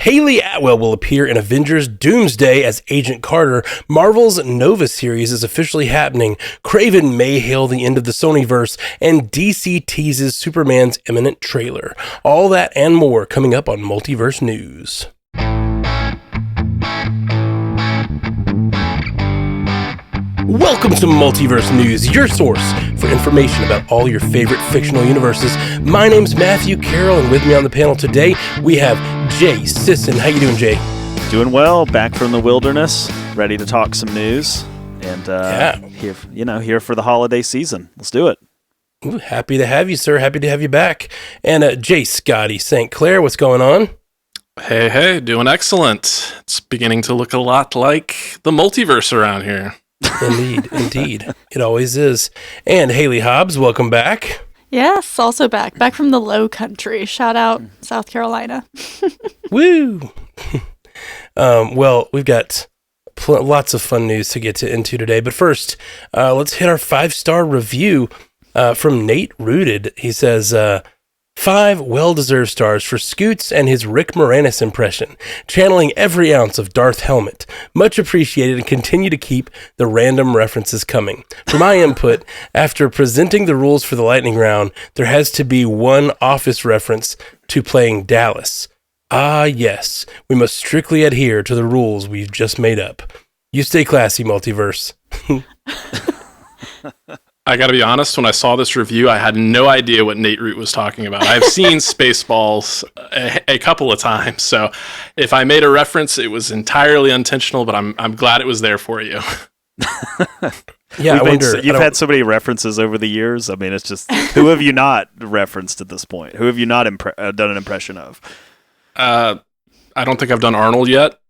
Hayley Atwell will appear in Avengers Doomsday as Agent Carter. Marvel's Nova series is officially happening. Craven may hail the end of the Sonyverse, and DC teases Superman's imminent trailer. All that and more coming up on Multiverse News. Welcome to Multiverse News, your source for information about all your favorite fictional universes. My name's Matthew Carroll, and with me on the panel today, we have Jay Sisson. How you doing, Jay? Doing well, back from the wilderness, ready to talk some news, and here for the holiday season. Let's do it. Ooh, happy to have you, sir. Happy to have you back. And Jay Scotty St. Clair, what's going on? Hey, doing excellent. It's beginning to look a lot like the multiverse around here. Indeed. It always is. And Haley Hobbs, welcome back. Yes, also back from the low country. Shout out South Carolina. Woo! Well, we've got lots of fun news to get into today. But first, let's hit our 5-star review from Nate Rooted. He says, 5 well-deserved stars for Scoots and his Rick Moranis impression, channeling every ounce of Darth Helmet. Much appreciated, and continue to keep the random references coming. For my input, after presenting the rules for the lightning round, there has to be one Office reference to playing Dallas. Ah, yes, we must strictly adhere to the rules we've just made up. You stay classy, Multiverse. I gotta be honest, when I saw this review, I had no idea what Nate Root was talking about. I've seen Spaceballs a couple of times, so if I made a reference, it was entirely unintentional, but I'm glad it was there for you. Yeah, you've had so many references over the years. I mean, it's just, who have you not referenced at this point? Who have you not done an impression of? I don't think I've done Arnold yet.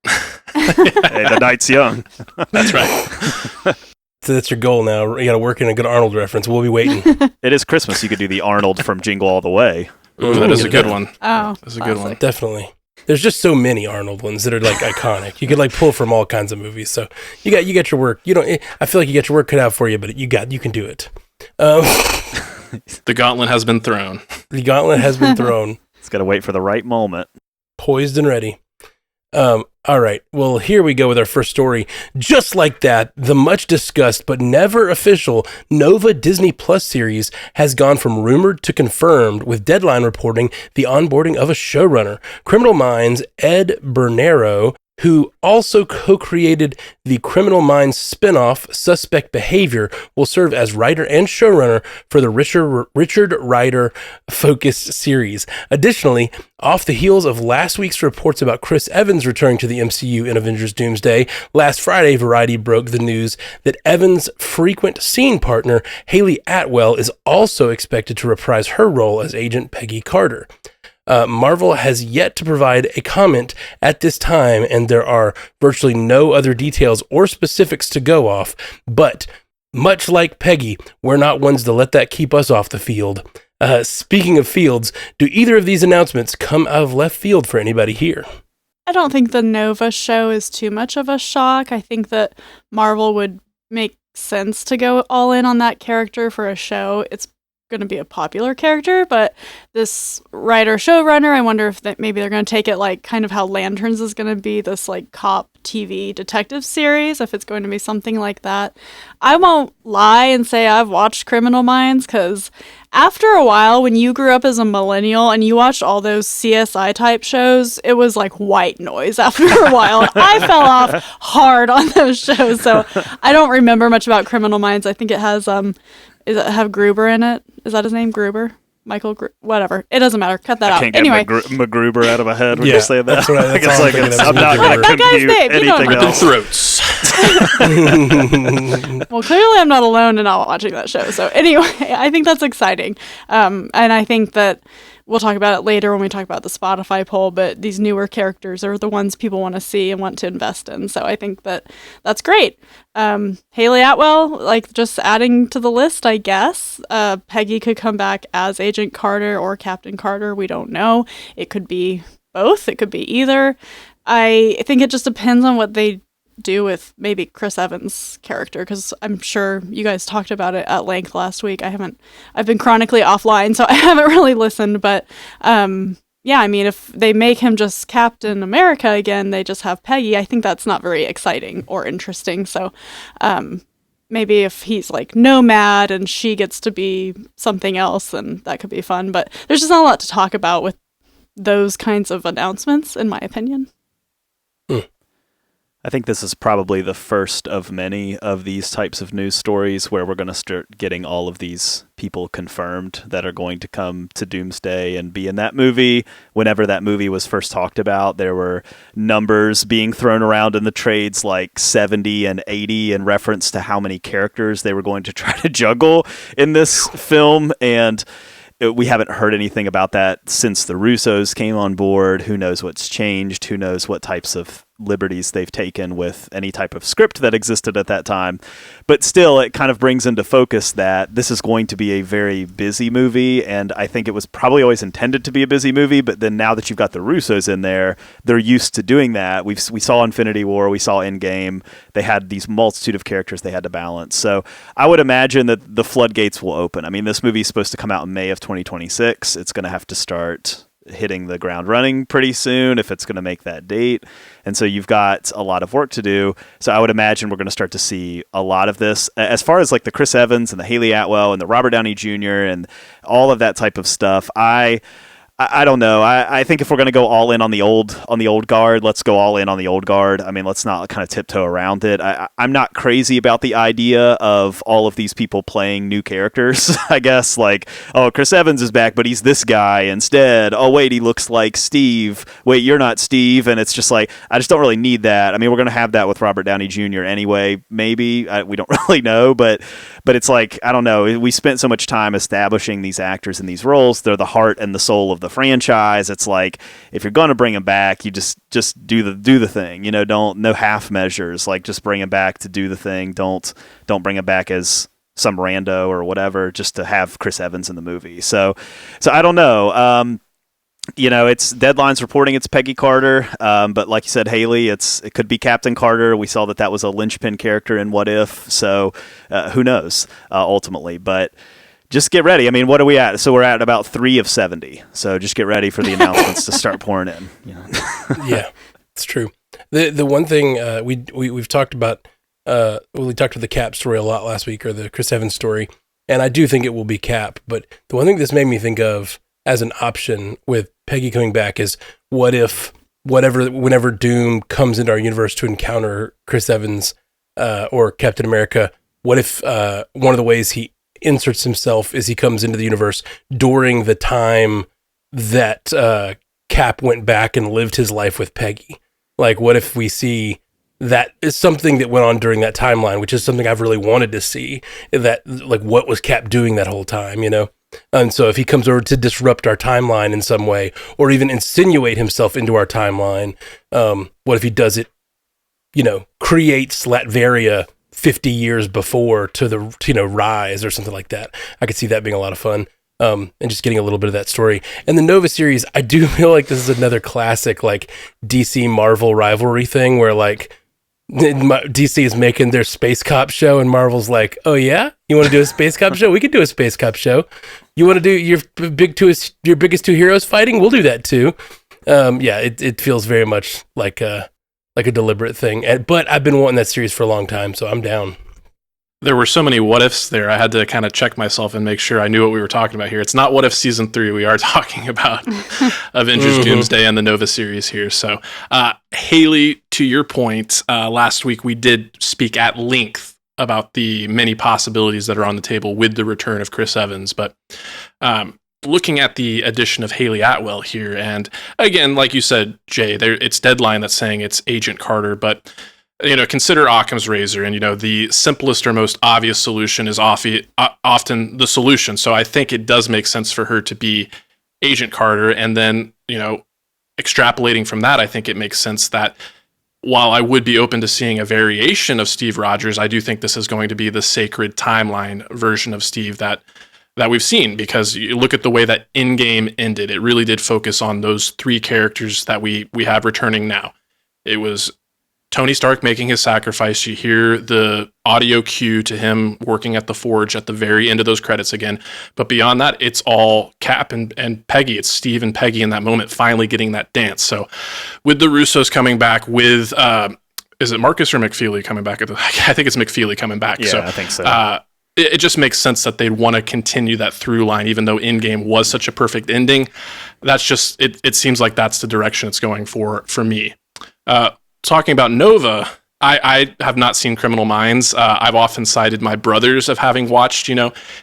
Hey, the night's young. That's right. So that's your goal now. You got to work in a good Arnold reference. We'll be waiting. It is Christmas. You could do the Arnold from Jingle All the Way. Ooh, that is a good one. Oh, that's a good one. Definitely. There's just so many Arnold ones that are like iconic. You could like pull from all kinds of movies. So you got your work. I feel like you got your work cut out for you, but you can do it. The gauntlet has been thrown. The gauntlet has been thrown. It's got to wait for the right moment. Poised and ready. All right. Well, here we go with our first story. Just like that, the much discussed but never official Nova Disney Plus series has gone from rumored to confirmed, with Deadline reporting the onboarding of a showrunner. Criminal Minds Ed Bernero, who also co-created the Criminal Minds spinoff Suspect Behavior, will serve as writer and showrunner for the Richard Ryder-focused series. Additionally, off the heels of last week's reports about Chris Evans returning to the MCU in Avengers Doomsday, last Friday, Variety broke the news that Evans' frequent scene partner, Hayley Atwell, is also expected to reprise her role as Agent Peggy Carter. Marvel has yet to provide a comment at this time, and there are virtually no other details or specifics to go off. But much like Peggy, we're not ones to let that keep us off the field. Speaking of fields, do either of these announcements come out of left field for anybody here? I don't think the Nova show is too much of a shock. I think that Marvel would make sense to go all in on that character for a show. It's going to be a popular character, but this writer showrunner, I wonder if maybe they're going to take it like kind of how Lanterns is going to be, this like cop TV detective series, if it's going to be something like that. I won't lie and say I've watched Criminal Minds, because after a while, when you grew up as a millennial and you watched all those CSI type shows, it was like white noise after a while. I fell off hard on those shows, so I don't remember much about Criminal Minds. I think it has have Gruber in it? Is that his name? Gruber? Michael, whatever. It doesn't matter. Cut that out. I can't anyway. get MacGruber out of my head when you say that. That's what I'm not going to compute anything else. Throats. Well, clearly I'm not alone in not watching that show. So anyway, I think that's exciting. And I think that we'll talk about it later when we talk about the Spotify poll, but these newer characters are the ones people want to see and want to invest in. So I think that that's great. Hayley Atwell, like just adding to the list, I guess. Peggy could come back as Agent Carter or Captain Carter. We don't know. It could be both. It could be either. I think it just depends on what they do with maybe Chris Evans' character, because I'm sure you guys talked about it at length last week. I've been chronically offline, so I haven't really listened, but yeah, I mean, if they make him just Captain America again, they just have Peggy, I think that's not very exciting or interesting. So maybe if he's like Nomad and she gets to be something else, then that could be fun. But there's just not a lot to talk about with those kinds of announcements, in my opinion. I think this is probably the first of many of these types of news stories where we're going to start getting all of these people confirmed that are going to come to Doomsday and be in that movie. Whenever that movie was first talked about, there were numbers being thrown around in the trades like 70 and 80 in reference to how many characters they were going to try to juggle in this film. And we haven't heard anything about that since the Russos came on board. Who knows what's changed? Who knows what types of liberties they've taken with any type of script that existed at that time. But still, it kind of brings into focus that this is going to be a very busy movie, and I think it was probably always intended to be a busy movie, but then now that you've got the Russos in there, they're used to doing that. We saw Infinity War, we saw Endgame. They had these multitude of characters they had to balance. So I would imagine that the floodgates will open. I mean, this movie is supposed to come out in May of 2026. It's going to have to start hitting the ground running pretty soon if it's going to make that date. And so you've got a lot of work to do. So I would imagine we're going to start to see a lot of this. As far as like the Chris Evans and the Hayley Atwell and the Robert Downey Jr. and all of that type of stuff, I don't know. I think if we're going to go all in on the old guard, let's go all in on the old guard. I mean, let's not kind of tiptoe around it. I'm not crazy about the idea of all of these people playing new characters, I guess. Like, oh, Chris Evans is back, but he's this guy instead. Oh, wait, he looks like Steve. Wait, you're not Steve. And it's just like, I just don't really need that. I mean, we're going to have that with Robert Downey Jr. anyway, maybe. We don't really know, but it's like, I don't know. We spent so much time establishing these actors in these roles. They're the heart and the soul of the franchise. It's like, if you're going to bring him back, you just do the thing, you know, no half measures, like just bring him back to do the thing. Don't bring him back as some rando or whatever, just to have Chris Evans in the movie. So I don't know. You know, it's Deadline's reporting it's Peggy Carter, but like you said, Hayley, it could be Captain Carter. We saw that was a linchpin character in What If, so who knows ultimately, but just get ready. I mean, what are we at? So we're at about 3 of 70. So just get ready for the announcements to start pouring in. You know? Yeah, it's true. The one thing we've talked about, we talked about the Cap story a lot last week, or the Chris Evans story, and I do think it will be Cap. But the one thing this made me think of as an option with Peggy coming back is, what if whenever Doom comes into our universe to encounter Chris Evans or Captain America, what if one of the ways he inserts himself is he comes into the universe during the time that Cap went back and lived his life with Peggy? Like, what if we see that is something that went on during that timeline, which is something I've really wanted to see, that like, what was Cap doing that whole time, you know? And so if he comes over to disrupt our timeline in some way, or even insinuate himself into our timeline, what if he does it, you know, creates Latveria 50 years before to the, you know, rise or something like that. I could see that being a lot of fun. And just getting a little bit of that story. And the Nova series, I do feel like this is another classic, like, DC Marvel rivalry thing where, like, DC is making their Space Cop show and Marvel's like, oh yeah? You want to do a Space Cop show? We could do a Space Cop show. You want to do your biggest two heroes fighting? We'll do that too. Yeah, it feels very much like a deliberate thing. But I've been wanting that series for a long time, so I'm down. There were so many what ifs there. I had to kind of check myself and make sure I knew what we were talking about here. It's not What If Season 3. We are talking about Avengers Doomsday and the Nova series here. So, Hayley, to your point, last week we did speak at length about the many possibilities that are on the table with the return of Chris Evans. But looking at the addition of Hayley Atwell here, and again, like you said, Jay, it's Deadline that's saying it's Agent Carter, but you know, consider Occam's razor, and you know, the simplest or most obvious solution is often the solution. So I think it does make sense for her to be Agent Carter, and then, you know, extrapolating from that, I think it makes sense that while I would be open to seeing a variation of Steve Rogers, I do think this is going to be the sacred timeline version of Steve that we've seen, because you look at the way that Endgame ended, it really did focus on those 3 characters that we have returning now. It was Tony Stark making his sacrifice. You hear the audio cue to him working at the forge at the very end of those credits again. But beyond that, it's all Cap and Peggy. It's Steve and Peggy in that moment finally getting that dance. So with the Russos coming back, with is it Marcus or McFeely coming back? I think it's McFeely coming back. Yeah, so, I think so. It just makes sense that they'd want to continue that through line, even though Endgame was such a perfect ending. That's just, it seems like that's the direction it's going for me. Talking about Nova, I have not seen Criminal Minds. I've often cited my brothers of having watched,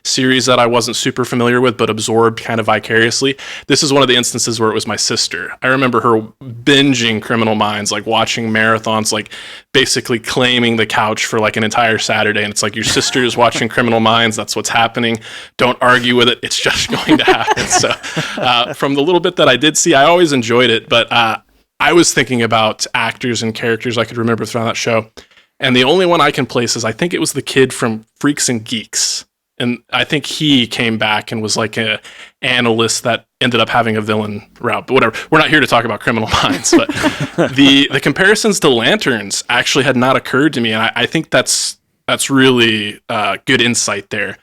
series that I wasn't super familiar with, but absorbed kind of vicariously. This is one of the instances where it was my sister. I remember her binging Criminal Minds, like watching marathons, like basically claiming the couch for like an entire Saturday. And it's like, your sister is watching Criminal Minds. That's what's happening. Don't argue with it. It's just going to happen. So from the little bit that I did see, I always enjoyed it. But I was thinking about actors and characters I could remember from that show. And the only one I can place is, I think it was the kid from Freaks and Geeks. And I think he came back and was like a analyst that ended up having a villain route. But whatever, we're not here to talk about Criminal Minds. But the comparisons to Lanterns actually had not occurred to me. And I think that's really good insight there.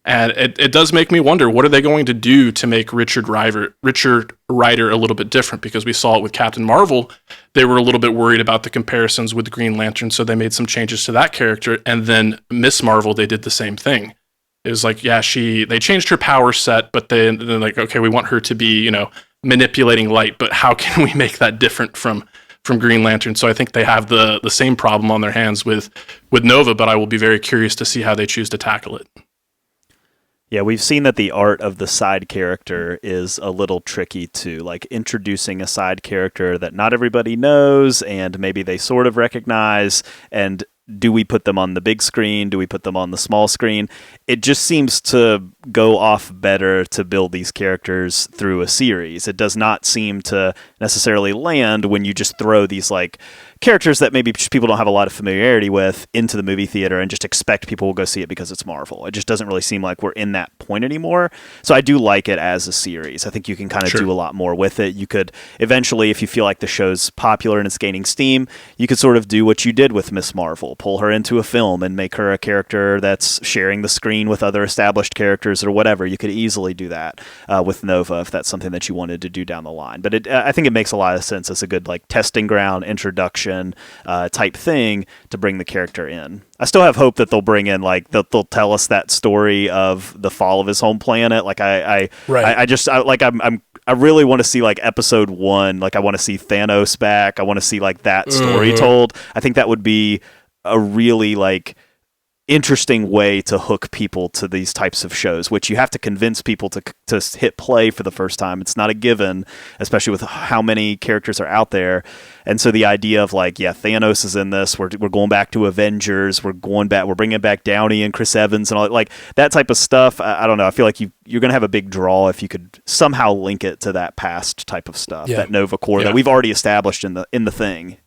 And it does make me wonder, what are they going to do to make Richard Ryder a little bit different? Because we saw it with Captain Marvel. They were a little bit worried about the comparisons with the Green Lantern, so they made some changes to that character. And then Miss Marvel, they did the same thing. It was like, yeah, they changed her power set, but they're like, okay, we want her to be, manipulating light, but how can we make that different from Green Lantern? So I think they have the same problem on their hands with Nova, but I will be very curious to see how they choose to tackle it. Yeah, we've seen that the art of the side character is a little tricky too, like introducing a side character that not everybody knows and maybe they sort of recognize, and do we put them on the big screen? Do we put them on the small screen? It just seems to go off better to build these characters through a series. It does not seem to necessarily land when you just throw these like characters that maybe people don't have a lot of familiarity with into the movie theater and just expect people will go see it because it's Marvel. It just doesn't really seem like we're in that point anymore. So I do like it as a series. I think you can kind of do a lot more with it. You could eventually, if you feel like the show's popular and it's gaining steam, you could sort of do what you did with Miss Marvel, pull her into a film and make her a character that's sharing the screen with other established characters or whatever. You could easily do that with Nova if that's something that you wanted to do down the line. But I think it makes a lot of sense as a good like testing ground, introduction type thing to bring the character in. I still have hope that they'll bring in like they'll tell us that story of the fall of his home planet. Like I really want to see like episode 1. Like I want to see Thanos back. I want to see like that story told. I think that would be a really like interesting way to hook people to these types of shows, which you have to convince people to hit play for the first time. It's not a given, especially with how many characters are out there. And so the idea of like, yeah, Thanos is in this. We're going back to Avengers. We're bringing back Downey and Chris Evans and all like that type of stuff. I don't know. I feel like you're going to have a big draw if you could somehow link it to that past type of stuff, that Nova core that we've already established in the thing.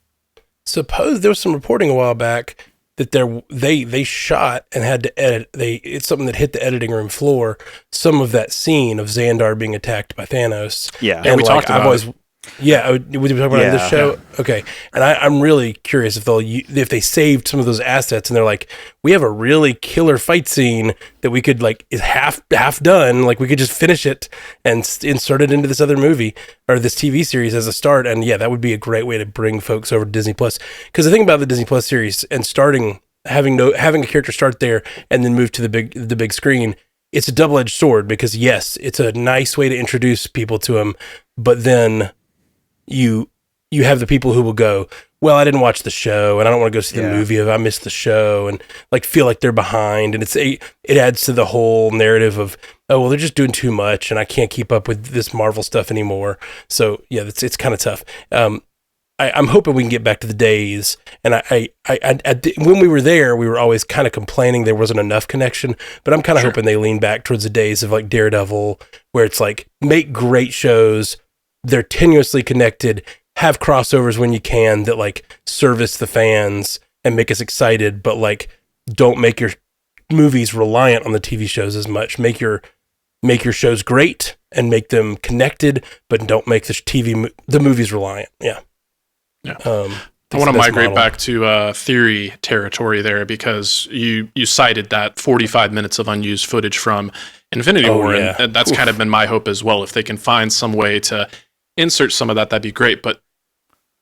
Suppose there was some reporting a while back that they shot and had to edit. It's something that hit the editing room floor. Some of that scene of Xandar being attacked by Thanos. Yeah, and we talked about it. Yeah, would you talk about it in this show? Yeah. Okay, and I'm really curious if they saved some of those assets and they're like, we have a really killer fight scene that we could like is half done, like we could just finish it and insert it into this other movie or this TV series as a start. And yeah, that would be a great way to bring folks over to Disney Plus. Because the thing about the Disney Plus series and having a character start there and then move to the big screen, it's a double-edged sword because yes, it's a nice way to introduce people to him, but then you have the people who will go, well, I didn't watch the show and I don't want to go see the movie if I missed the show, and like feel like they're behind, and it adds to the whole narrative of, oh, well, they're just doing too much and I can't keep up with this Marvel stuff anymore. So yeah, it's kind of tough. I'm hoping we can get back to the days, and when we were there, we were always kind of complaining there wasn't enough connection, but I'm kind of hoping they lean back towards the days of like Daredevil, where it's like, make great shows, they're tenuously connected, have crossovers when you can that like service the fans and make us excited, but like don't make your movies reliant on the TV shows as much. Make your shows great and make them connected, but don't make the movies reliant. Yeah. I want to migrate back to theory territory there, because you cited that 45 minutes of unused footage from Infinity War, and that's kind of been my hope as well. If they can find some way to insert some of that, that'd be great. But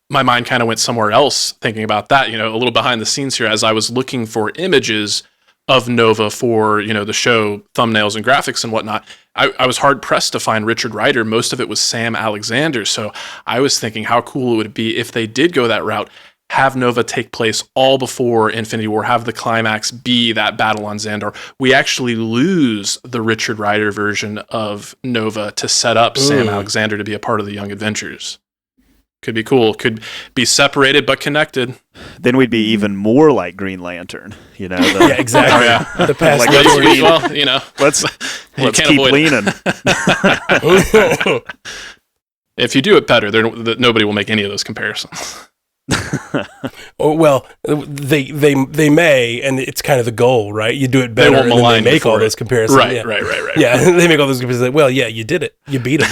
my mind kind of went somewhere else thinking about that, a little behind the scenes here, as I was looking for images of Nova for, the show thumbnails and graphics and whatnot. I was hard pressed to find Richard Ryder. Most of it was Sam Alexander. So I was thinking how cool it would be if they did go that route, have Nova take place all before Infinity War, have the climax be that battle on Xandar. We actually lose the Richard Ryder version of Nova to set up Sam Alexander to be a part of the Young Avengers. Could be cool. Could be separated but connected. Then we'd be even more like Green Lantern, Yeah, exactly. The past let's keep leaning. If you do it better, nobody will make any of those comparisons. Well, they may, and it's kind of the goal, right? You do it better, and then they make all those comparisons. Right. Yeah, they make all those comparisons. Like, well, yeah, you did it. You beat them.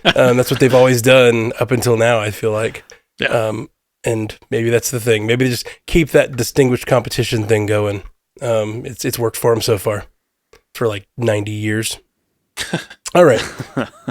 That's what they've always done up until now, I feel like. Yeah. And maybe that's the thing. Maybe they just keep that distinguished competition thing going. It's worked for them so far for like 90 years. All right.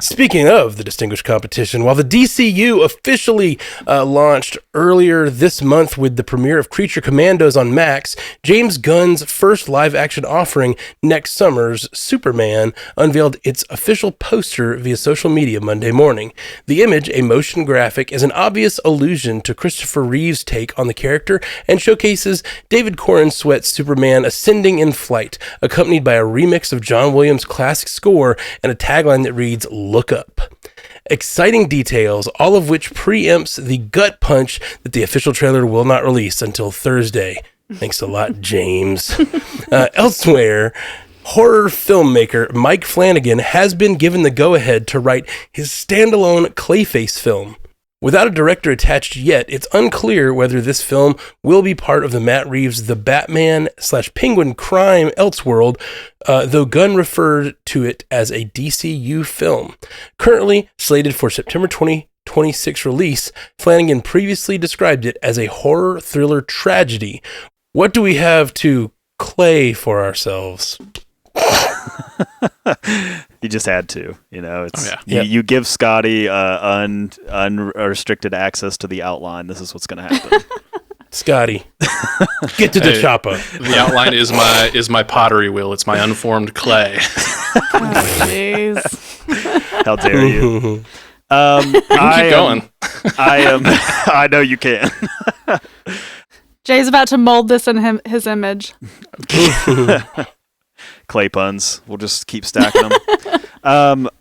Speaking of the distinguished competition, while the DCU officially launched earlier this month with the premiere of Creature Commandos on Max, James Gunn's first live-action offering, next summer's Superman, unveiled its official poster via social media Monday morning. The image, a motion graphic, is an obvious allusion to Christopher Reeve's take on the character and showcases David Corenswet's Superman ascending in flight, accompanied by a remix of John Williams' classic score and a tagline that reads, "Look up." Exciting details, all of which preempts the gut punch that the official trailer will not release until Thursday. Thanks a lot, James. Elsewhere, horror filmmaker Mike Flanagan has been given the go-ahead to write his standalone Clayface film. Without a director attached yet, it's unclear whether this film will be part of the Matt Reeves' The Batman/Penguin crime Elseworld, though Gunn referred to it as a DCU film. Currently slated for September 2026 release, Flanagan previously described it as a horror thriller tragedy. What do we have to clay for ourselves? You just had to, you give Scotty unrestricted access to the outline. This is what's going to happen. Scotty, get to the chopper. The outline is my pottery wheel. It's my unformed clay. Oh, jeez. How dare you? Keep going. I know you can. Jay's about to mold this in his image. Clay puns. We'll just keep stacking them.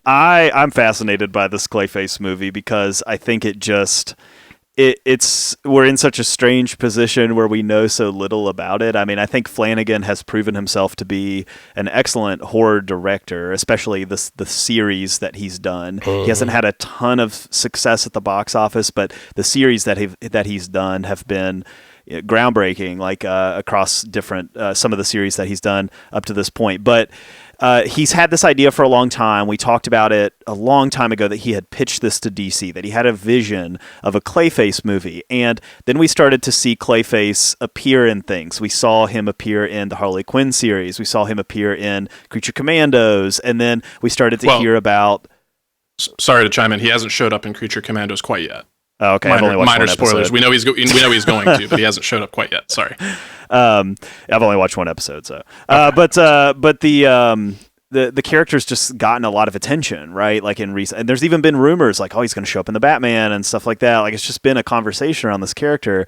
I'm fascinated by this Clayface movie because I think we're in such a strange position where we know so little about it. I mean, I think Flanagan has proven himself to be an excellent horror director, especially the series that he's done. He hasn't had a ton of success at the box office, but the series that he's done have been groundbreaking, like across different some of the series that he's done up to this point. But he's had this idea for a long time. We talked about it a long time ago that he had pitched this to DC, that he had a vision of a Clayface movie. And then we started to see Clayface appear in things. We saw him appear in the Harley Quinn series. We saw him appear in Creature Commandos. And then we started to hear about... Sorry to chime in. He hasn't showed up in Creature Commandos quite yet. Oh, okay. Minor spoilers. We know he's going to, but he hasn't showed up quite yet. Sorry. I've only watched one episode, so. Okay. But the character's just gotten a lot of attention, right? Like in recent, and there's even been rumors like, oh, he's going to show up in the Batman and stuff like that. Like it's just been a conversation around this character.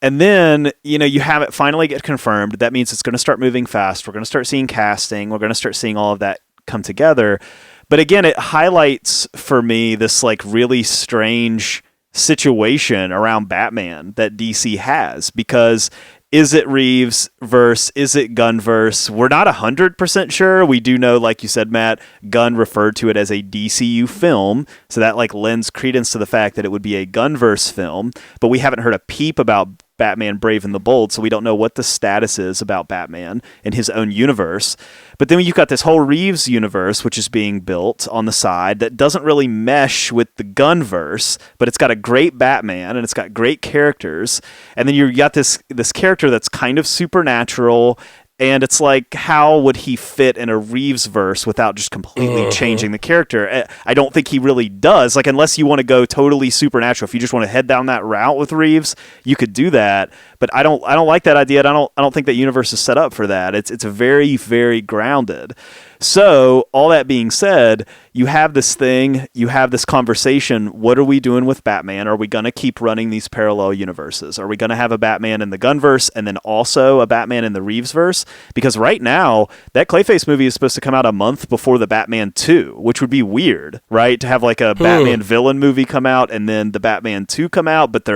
And then, you have it finally get confirmed. That means it's going to start moving fast. We're going to start seeing casting. We're going to start seeing all of that come together. But again, it highlights for me this like really strange situation around Batman that DC has, because is it Reeves verse? Is it Gunn verse? We're not 100% sure. We do know, like you said, Matt, Gunn referred to it as a DCU film, so that like lends credence to the fact that it would be a Gunverse film, but we haven't heard a peep about Batman Brave and the Bold, so we don't know what the status is about Batman in his own universe. But then you've got this whole Reeves universe, which is being built on the side that doesn't really mesh with the Gunverse, but it's got a great Batman and it's got great characters. And then you've got this character that's kind of supernatural. And it's like, how would he fit in a Reeves verse without just completely changing the character? I don't think he really does. Like, unless you want to go totally supernatural, if you just want to head down that route with Reeves, you could do that. But I don't like that idea. And I don't think that universe is set up for that. It's very, very grounded. So, all that being said, you have this thing, you have this conversation. What are we doing with Batman? Are we going to keep running these parallel universes? Are we going to have a Batman in the Gunverse and then also a Batman in the Reevesverse? Because right now, that Clayface movie is supposed to come out a month before the Batman 2, which would be weird, right? To have like a Batman villain movie come out and then the Batman 2 come out, but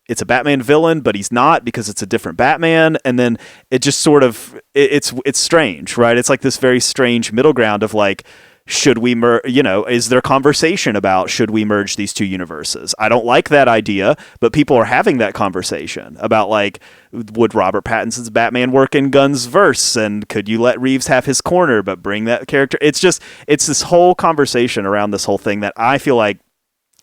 it's a Batman villain, but he's not because it's a different Batman. And then it just sort of, it's strange, right? It's like this very strange middle ground of like, should we is there conversation about should we merge these two universes? I don't like that idea, but people are having that conversation about like, would Robert Pattinson's Batman work in Gunn's verse? And could you let Reeves have his corner, but bring that character? It's this whole conversation around this whole thing that I feel like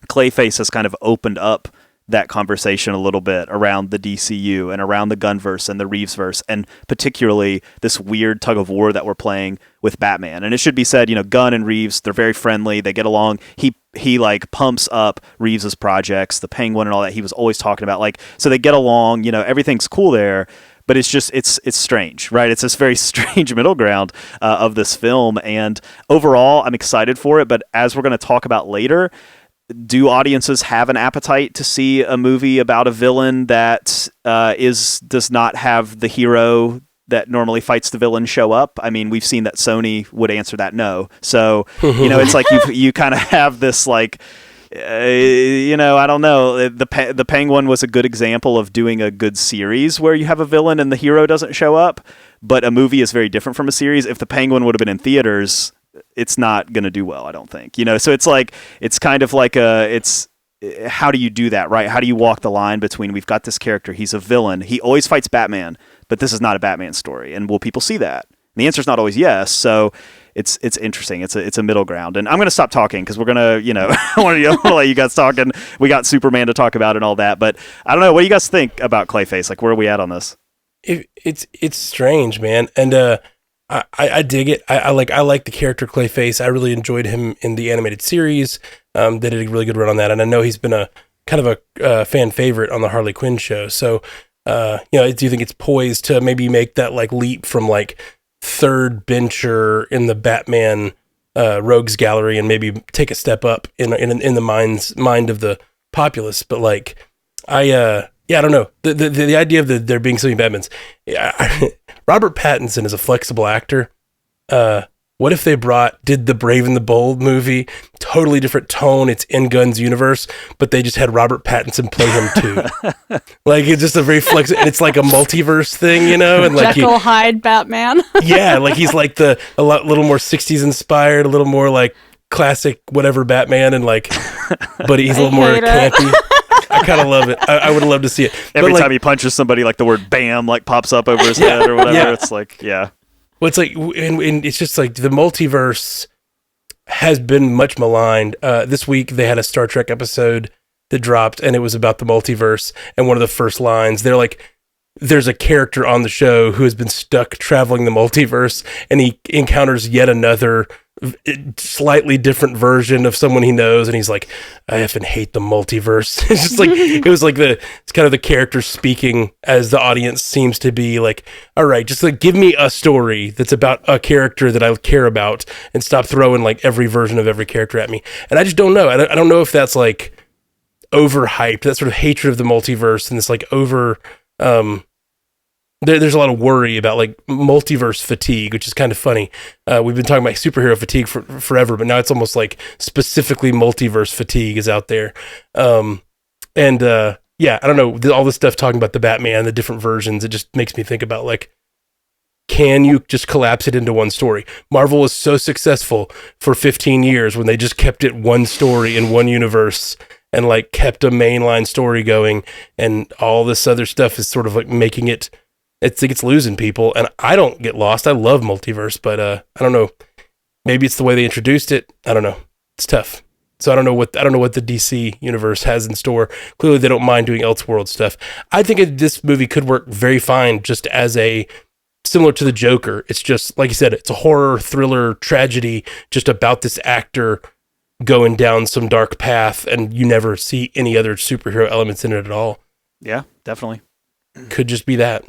Clayface has kind of opened up that conversation a little bit around the DCU and around the Gunverse and the Reevesverse, and particularly this weird tug of war that we're playing with Batman. And it should be said, Gunn and Reeves, they're very friendly. They get along. He like pumps up Reeves's projects, the Penguin and all that he was always talking about. Like, so they get along, everything's cool there. But it's just, it's strange, right? It's this very strange middle ground of this film. And overall, I'm excited for it. But as we're going to talk about later, do audiences have an appetite to see a movie about a villain that does not have the hero that normally fights the villain show up? I mean, we've seen that Sony would answer that no. So, it's like you kind of have this like, I don't know. The Penguin was a good example of doing a good series where you have a villain and the hero doesn't show up, but a movie is very different from a series. If the Penguin would have been in theaters, it's not going to do well, I don't think. So it's like, it's kind of like how do you do that, right? How do you walk the line between, we've got this character, he's a villain, he always fights Batman, but this is not a Batman story, and will people see that? And the answer is not always yes. So it's interesting. It's a middle ground. And I'm going to stop talking because we're going to, I want to let you guys talk, and we got Superman to talk about and all that. But I don't know. What do you guys think about Clayface? Like, where are we at on this? It's strange, man. And I dig it. I like the character Clayface. I really enjoyed him in the animated series. They did a really good run on that. And I know he's been a kind of a fan favorite on the Harley Quinn show. So, do you think it's poised to maybe make that like leap from like third bencher in the Batman rogues gallery and maybe take a step up in the mind of the populace? But like, I don't know. The idea of there being so many Batmans. Robert Pattinson is a flexible actor. What if they did the Brave and the Bold movie, totally different tone, it's in Gunn's universe, but they just had Robert Pattinson play him too. Like, it's just a very flexible, and it's like a multiverse thing, and like Jekyll Hyde Batman. Yeah, like he's like little more 60s inspired, a little more like classic whatever Batman, and like, but he's a little more campy. I kind of love it. I would love to see it. Every time he punches somebody, like the word "bam" like pops up over his head or whatever. Yeah. It's like, yeah. Well, it's like, and it's just like the multiverse has been much maligned. This week they had a Star Trek episode that dropped, and it was about the multiverse. And one of the first lines, they're like, there's a character on the show who has been stuck traveling the multiverse, and he encounters yet another slightly different version of someone he knows, and he's like, I effing hate the multiverse. It's just like, it was like it's kind of the character speaking as the audience seems to be like, all right, just like give me a story that's about a character that I care about, and stop throwing like every version of every character at me. And I just don't know. I don't know if that's like overhyped, that sort of hatred of the multiverse, and this like there's a lot of worry about like multiverse fatigue, which is kind of funny. We've been talking about superhero fatigue for forever, but now it's almost like specifically multiverse fatigue is out there. I don't know, all this stuff talking about the Batman, the different versions, it just makes me think about like, can you just collapse it into one story? Marvel was so successful for 15 years when they just kept it one story in one universe. and like kept a mainline story going, and all this other stuff is sort of like making it, I think it's losing people. And I don't get lost. I love Multiverse, but I don't know. Maybe it's the way they introduced it. I don't know. It's tough. So I don't know what the DC universe has in store. Clearly, they don't mind doing Elseworld stuff. I think this movie could work very fine, just as similar to the Joker. It's just like you said, it's a horror thriller tragedy, just about this actor going down some dark path, and you never see any other superhero elements in it at all. Yeah, definitely. Could just be that.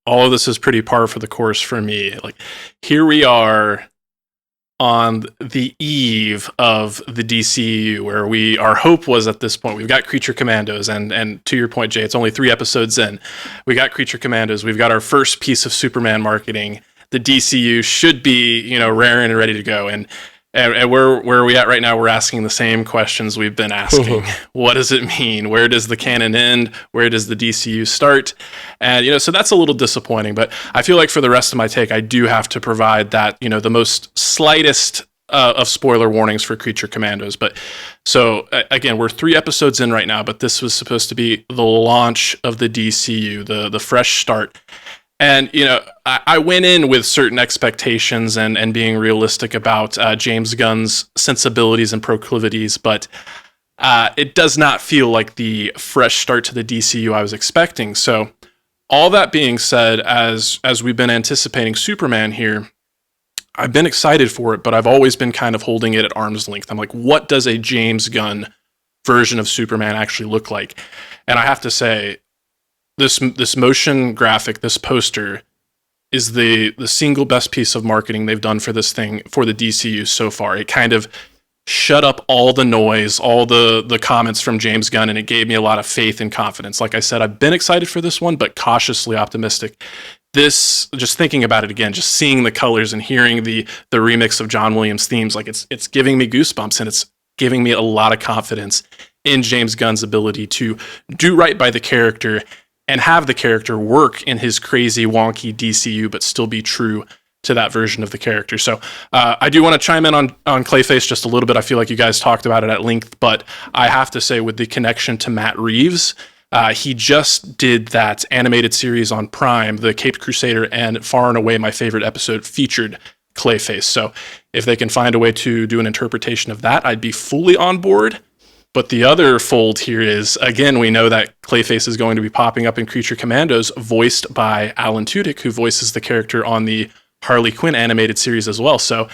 All of this is pretty par for the course for me. Like, here we are on the eve of the DCU, where our hope was at this point. We've got Creature Commandos, and to your point, Jay, it's only 3 episodes in. We got Creature Commandos. We've got our first piece of Superman marketing. The DCU should be, raring and ready to go. And where are we at right now? We're asking the same questions we've been asking. What does it mean? Where does the canon end? Where does the DCU start? And, so that's a little disappointing, but I feel like for the rest of my take, I do have to provide that, the most slightest of spoiler warnings for Creature Commandos. But so again, we're 3 episodes in right now, but this was supposed to be the launch of the DCU, the fresh start. And, I went in with certain expectations and being realistic about James Gunn's sensibilities and proclivities, but it does not feel like the fresh start to the DCU I was expecting. So all that being said, as we've been anticipating Superman here, I've been excited for it, but I've always been kind of holding it at arm's length. I'm like, what does a James Gunn version of Superman actually look like? And I have to say, this motion graphic, this poster, is the single best piece of marketing they've done for this thing, for the DCU so far. It kind of shut up all the noise, all the comments from James Gunn, and it gave me a lot of faith and confidence. Like I said, I've been excited for this one, but cautiously optimistic. This, just thinking about it again, just seeing the colors and hearing the remix of John Williams' themes, like it's giving me goosebumps, and it's giving me a lot of confidence in James Gunn's ability to do right by the character and have the character work in his crazy, wonky DCU, but still be true to that version of the character. So I do want to chime in on Clayface just a little bit. I feel like you guys talked about it at length, but I have to say, with the connection to Matt Reeves, he just did that animated series on Prime, The Caped Crusader, and far and away my favorite episode featured Clayface. So if they can find a way to do an interpretation of that, I'd be fully on board. But the other fold here is, again, we know that Clayface is going to be popping up in Creature Commandos, voiced by Alan Tudyk, who voices the character on the Harley Quinn animated series as well. So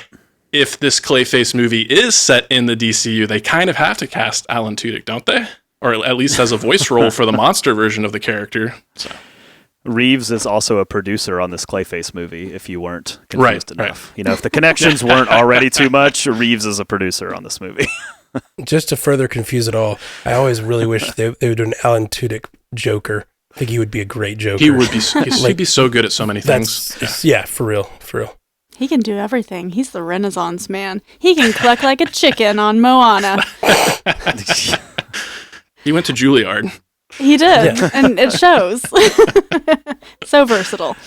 if this Clayface movie is set in the DCU, they kind of have to cast Alan Tudyk, don't they? Or at least as a voice role for the monster version of the character. So Reeves is also a producer on this Clayface movie, if you weren't confused enough. Right. If the connections weren't already too much, Reeves is a producer on this movie. Just to further confuse it all, I always really wish they would do an Alan Tudyk Joker. I think he would be a great Joker. He would be. He'd be so good at so many things. Yeah, for real. He can do everything. He's the Renaissance man. He can cluck like a chicken on Moana. He went to Juilliard. He did, yeah. And it shows. So versatile.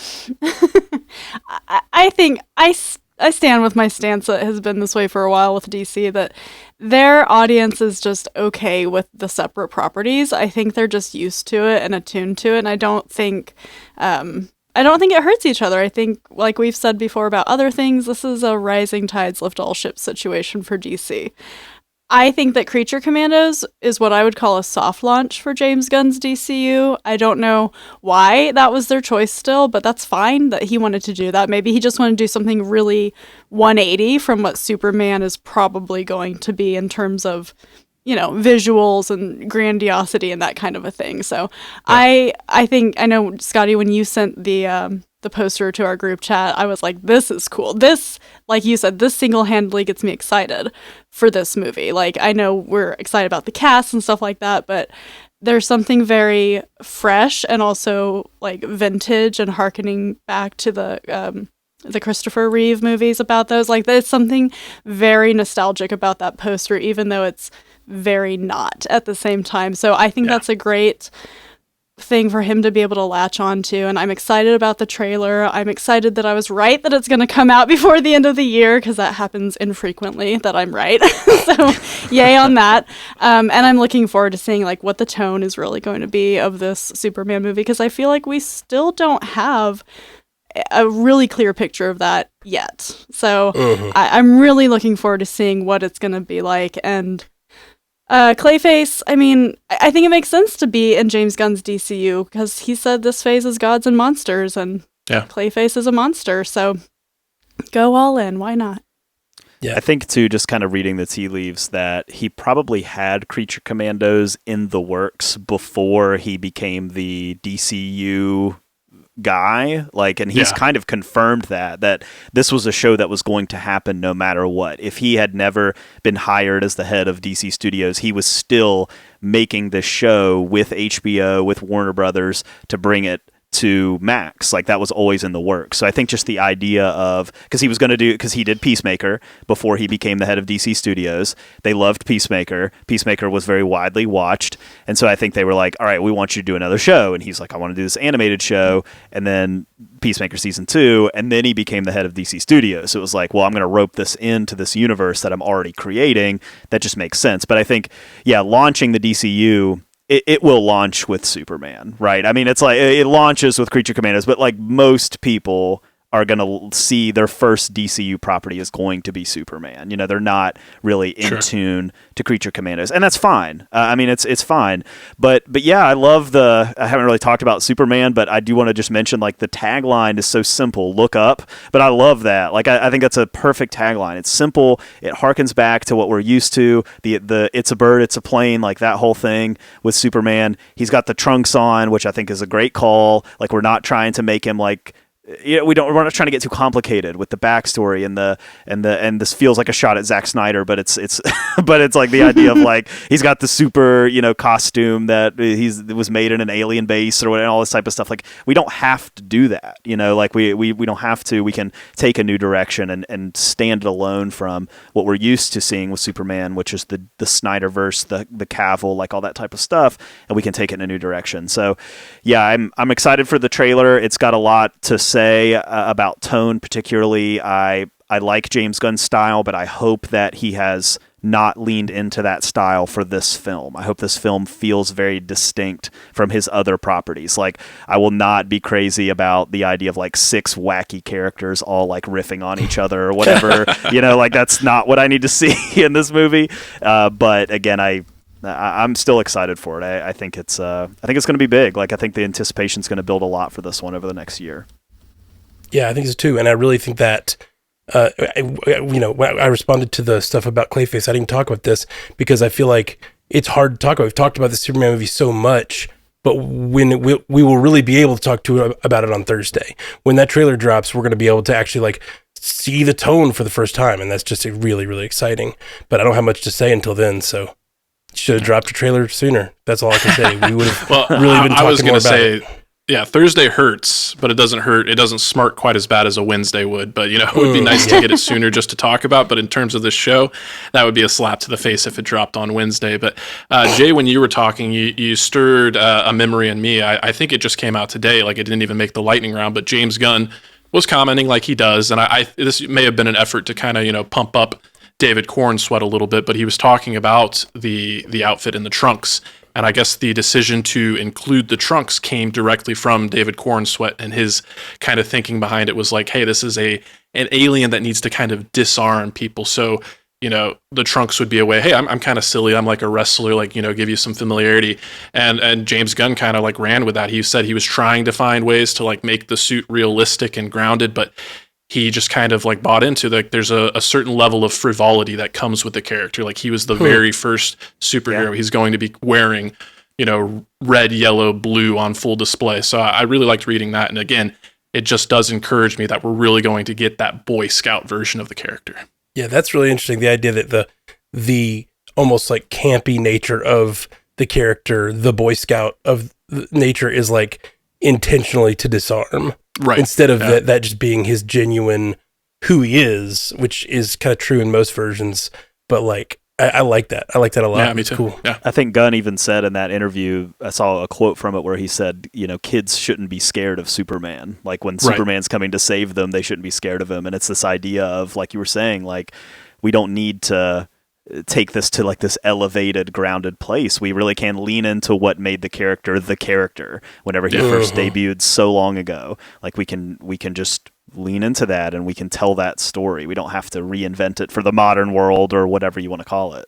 I think I stand with my stance that has been this way for a while with DC, that their audience is just okay with the separate properties. I think they're just used to it and attuned to it, and I don't think it hurts each other. I think, like we've said before about other things, this is a rising tides lift all ships situation for DC. I think that Creature Commandos is what I would call a soft launch for James Gunn's DCU. I don't know why that was their choice still, but that's fine that he wanted to do that. Maybe he just wanted to do something really 180 from what Superman is probably going to be in terms of, visuals and grandiosity and that kind of a thing. So yeah. I know, Scotty, when you sent the poster to our group chat, I was like, this is cool. This, like you said, this single-handedly gets me excited for this movie. Like, I know we're excited about the cast and stuff like that, but there's something very fresh and also like vintage and hearkening back to the Christopher Reeve movies about those. Like, there's something very nostalgic about that poster, even though it's very not at the same time. So I think that's a great thing for him to be able to latch on to, and I'm excited about the trailer. I'm excited that I was right that it's going to come out before the end of the year, because that happens infrequently that I'm right. So yay on that. And I'm looking forward to seeing like what the tone is really going to be of this Superman movie, because I feel like we still don't have a really clear picture of that yet. So I'm really looking forward to seeing what it's going to be like. And Clayface, I mean, I think it makes sense to be in James Gunn's DCU, because he said this phase is gods and monsters, and Clayface is a monster, so go all in. Why not? Yeah, I think, too, just kind of reading the tea leaves, that he probably had Creature Commandos in the works before he became the DCU guy, like, and he's kind of confirmed that this was a show that was going to happen no matter what. If he had never been hired as the head of DC Studios, he was still making this show with HBO, with Warner Brothers, to bring it to Max. Like, that was always in the works. So I think just the idea of, because he did Peacemaker before he became the head of DC Studios. They loved Peacemaker. Peacemaker was very widely watched. And so I think they were like, all right, we want you to do another show. And he's like, I want to do this animated show. And then Peacemaker season 2, and then he became the head of DC Studios. So it was like, well, I'm going to rope this into this universe that I'm already creating. That just makes sense. But I think, launching the DCU, it will launch with Superman, right? I mean, it's like, it launches with Creature Commandos, but like most people are going to see their first DCU property is going to be Superman. You know, they're not really in tune to Creature Commandos, and that's fine. I mean, it's fine. But yeah, I haven't really talked about Superman, but I do want to just mention, like, the tagline is so simple, look up, but I love that. Like, I think that's a perfect tagline. It's simple. It harkens back to what we're used to. The it's a bird, it's a plane, like that whole thing with Superman. He's got the trunks on, which I think is a great call. Like, we're not trying to make him like, we're not trying to get too complicated with the backstory and this feels like a shot at Zack Snyder, but it's but it's like the idea of, like, he's got the super, costume that was made in an alien base or whatever, and all this type of stuff. Like, we don't have to do that, like we don't have to. We can take a new direction and stand alone from what we're used to seeing with Superman, which is the Snyderverse, the Cavill, like all that type of stuff, and we can take it in a new direction. So yeah, I'm excited for the trailer. It's got a lot to say about tone. Particularly, I like James Gunn's style, but I hope that he has not leaned into that style for this film. I hope this film feels very distinct from his other properties. Like, I will not be crazy about the idea of like 6 wacky characters all like riffing on each other or whatever. Like, that's not what I need to see in this movie. But again, I'm still excited for it. I think it's going to be big. Like, I think the anticipation is going to build a lot for this one over the next year. Yeah, I think so too. And I really think that, when I responded to the stuff about Clayface, I didn't talk about this because I feel like it's hard to talk about. We've talked about the Superman movie so much, but when we will really be able to talk about it on Thursday. When that trailer drops, we're going to be able to actually like see the tone for the first time. And that's just really, really exciting. But I don't have much to say until then, so should have dropped a trailer sooner. That's all I can say. We would have really been talking more about it. Yeah, Thursday hurts, but it doesn't hurt. It doesn't smart quite as bad as a Wednesday would. But, it would be nice to get it sooner just to talk about. But in terms of this show, that would be a slap to the face if it dropped on Wednesday. But Jay, when you were talking, you stirred a memory in me. I think it just came out today. Like, it didn't even make the lightning round. But James Gunn was commenting like he does. And this may have been an effort to kind of, pump up David Cornsweet a little bit. But he was talking about the outfit in the trunks. And I guess the decision to include the trunks came directly from David Cornsweet, and his kind of thinking behind it was like, hey, this is an alien that needs to kind of disarm people. So, the trunks would be a way, hey, I'm kind of silly. I'm like a wrestler, like, give you some familiarity. And James Gunn kind of like ran with that. He said he was trying to find ways to like make the suit realistic and grounded, but he just kind of like bought into like there's a certain level of frivolity that comes with the character. Like, he was the very first superhero. He's going to be wearing, red, yellow, blue on full display. So I really liked reading that. And again, it just does encourage me that we're really going to get that Boy Scout version of the character. Yeah, that's really interesting. The idea that the almost like campy nature of the character, the Boy Scout of nature, is like intentionally to disarm. Right. Instead of that just being his genuine who he is, which is kind of true in most versions. But like, I like that. I like that a lot. Yeah, me too. Cool. Yeah. I think Gunn even said in that interview, I saw a quote from it where he said, kids shouldn't be scared of Superman. Like when Superman's coming to save them, they shouldn't be scared of him. And it's this idea of, like you were saying, like we don't need to take this to like this elevated, grounded place. We really can lean into what made the character whenever he first debuted so long ago. Like we can just lean into that and we can tell that story. We don't have to reinvent it for the modern world or whatever you want to call it.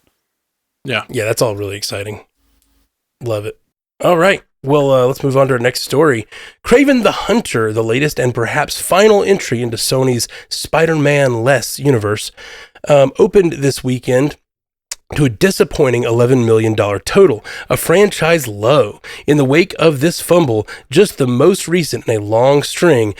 Yeah, that's all really exciting. Love it. All right. Well, let's move on to our next story. Kraven the Hunter, the latest and perhaps final entry into Sony's Spider-Man-less universe, opened this weekend to a disappointing $11 million total, a franchise low. In the wake of this fumble, just the most recent in a long string,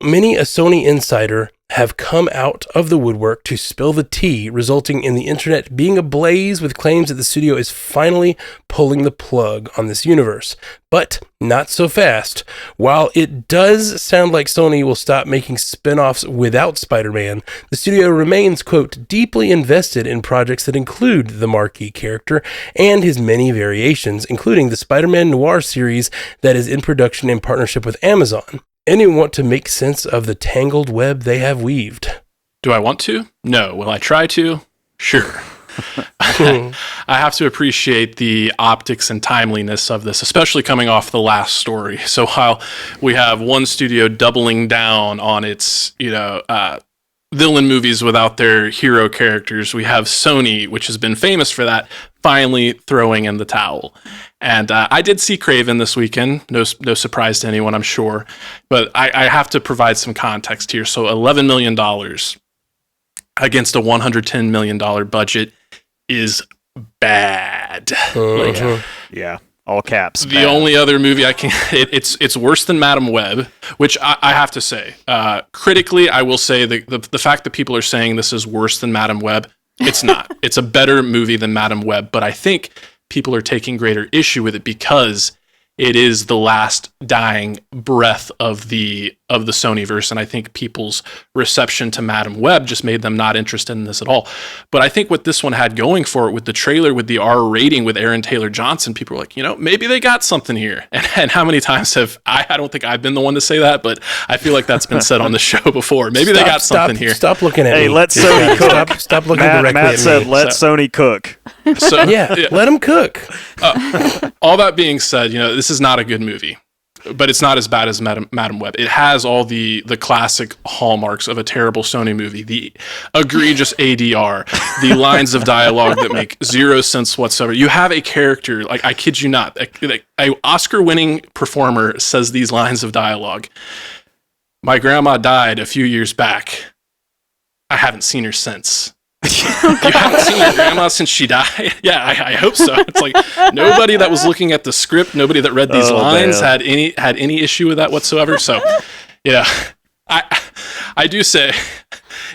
many a Sony insider have come out of the woodwork to spill the tea, resulting in the internet being ablaze with claims that the studio is finally pulling the plug on this universe. But not so fast. While it does sound like Sony will stop making spin-offs without Spider-Man, the studio remains, quote, deeply invested in projects that include the marquee character and his many variations, including the Spider-Man Noir series that is in production in partnership with Amazon. Anyone want to make sense of the tangled web they have weaved? Do I want to? No. Will I try to? Sure. I have to appreciate the optics and timeliness of this, especially coming off the last story. So while we have one studio doubling down on its, villain movies without their hero characters, we have Sony, which has been famous for that, finally throwing in the towel. And I did see Kraven this weekend. No surprise to anyone, I'm sure. But I have to provide some context here. So $11 million against a $110 million budget is bad. Yeah. All caps. The only other movie it's worse than Madam Web, which I have to say, critically, I will say the fact that people are saying this is worse than Madam Web, it's not. It's a better movie than Madam Web, but I think people are taking greater issue with it because it is the last dying breath of the Sonyverse, and I think people's reception to Madam Web just made them not interested in this at all. But I think what this one had going for it with the trailer, with the R rating, with Aaron Taylor Johnson, people were like, maybe they got something here. And how many times I don't think I've been the one to say that, but I feel like that's been said on the show before. Maybe they got something here. Stop looking at me. Hey, let Sony cook. Stop looking directly Matt at said, me. let Sony cook. So, let them cook. All that being said, this is not a good movie, but it's not as bad as Madam Web. It has all the classic hallmarks of a terrible Sony movie: the egregious ADR, the lines of dialogue that make zero sense whatsoever. You have a character, like, I kid you not, a Oscar-winning performer says these lines of dialogue. My grandma died a few years back. I haven't seen her since. You haven't seen your grandma since she died? Yeah, I hope so. It's like nobody that was looking at the script, nobody that read these lines had any issue with that whatsoever. So, I do say,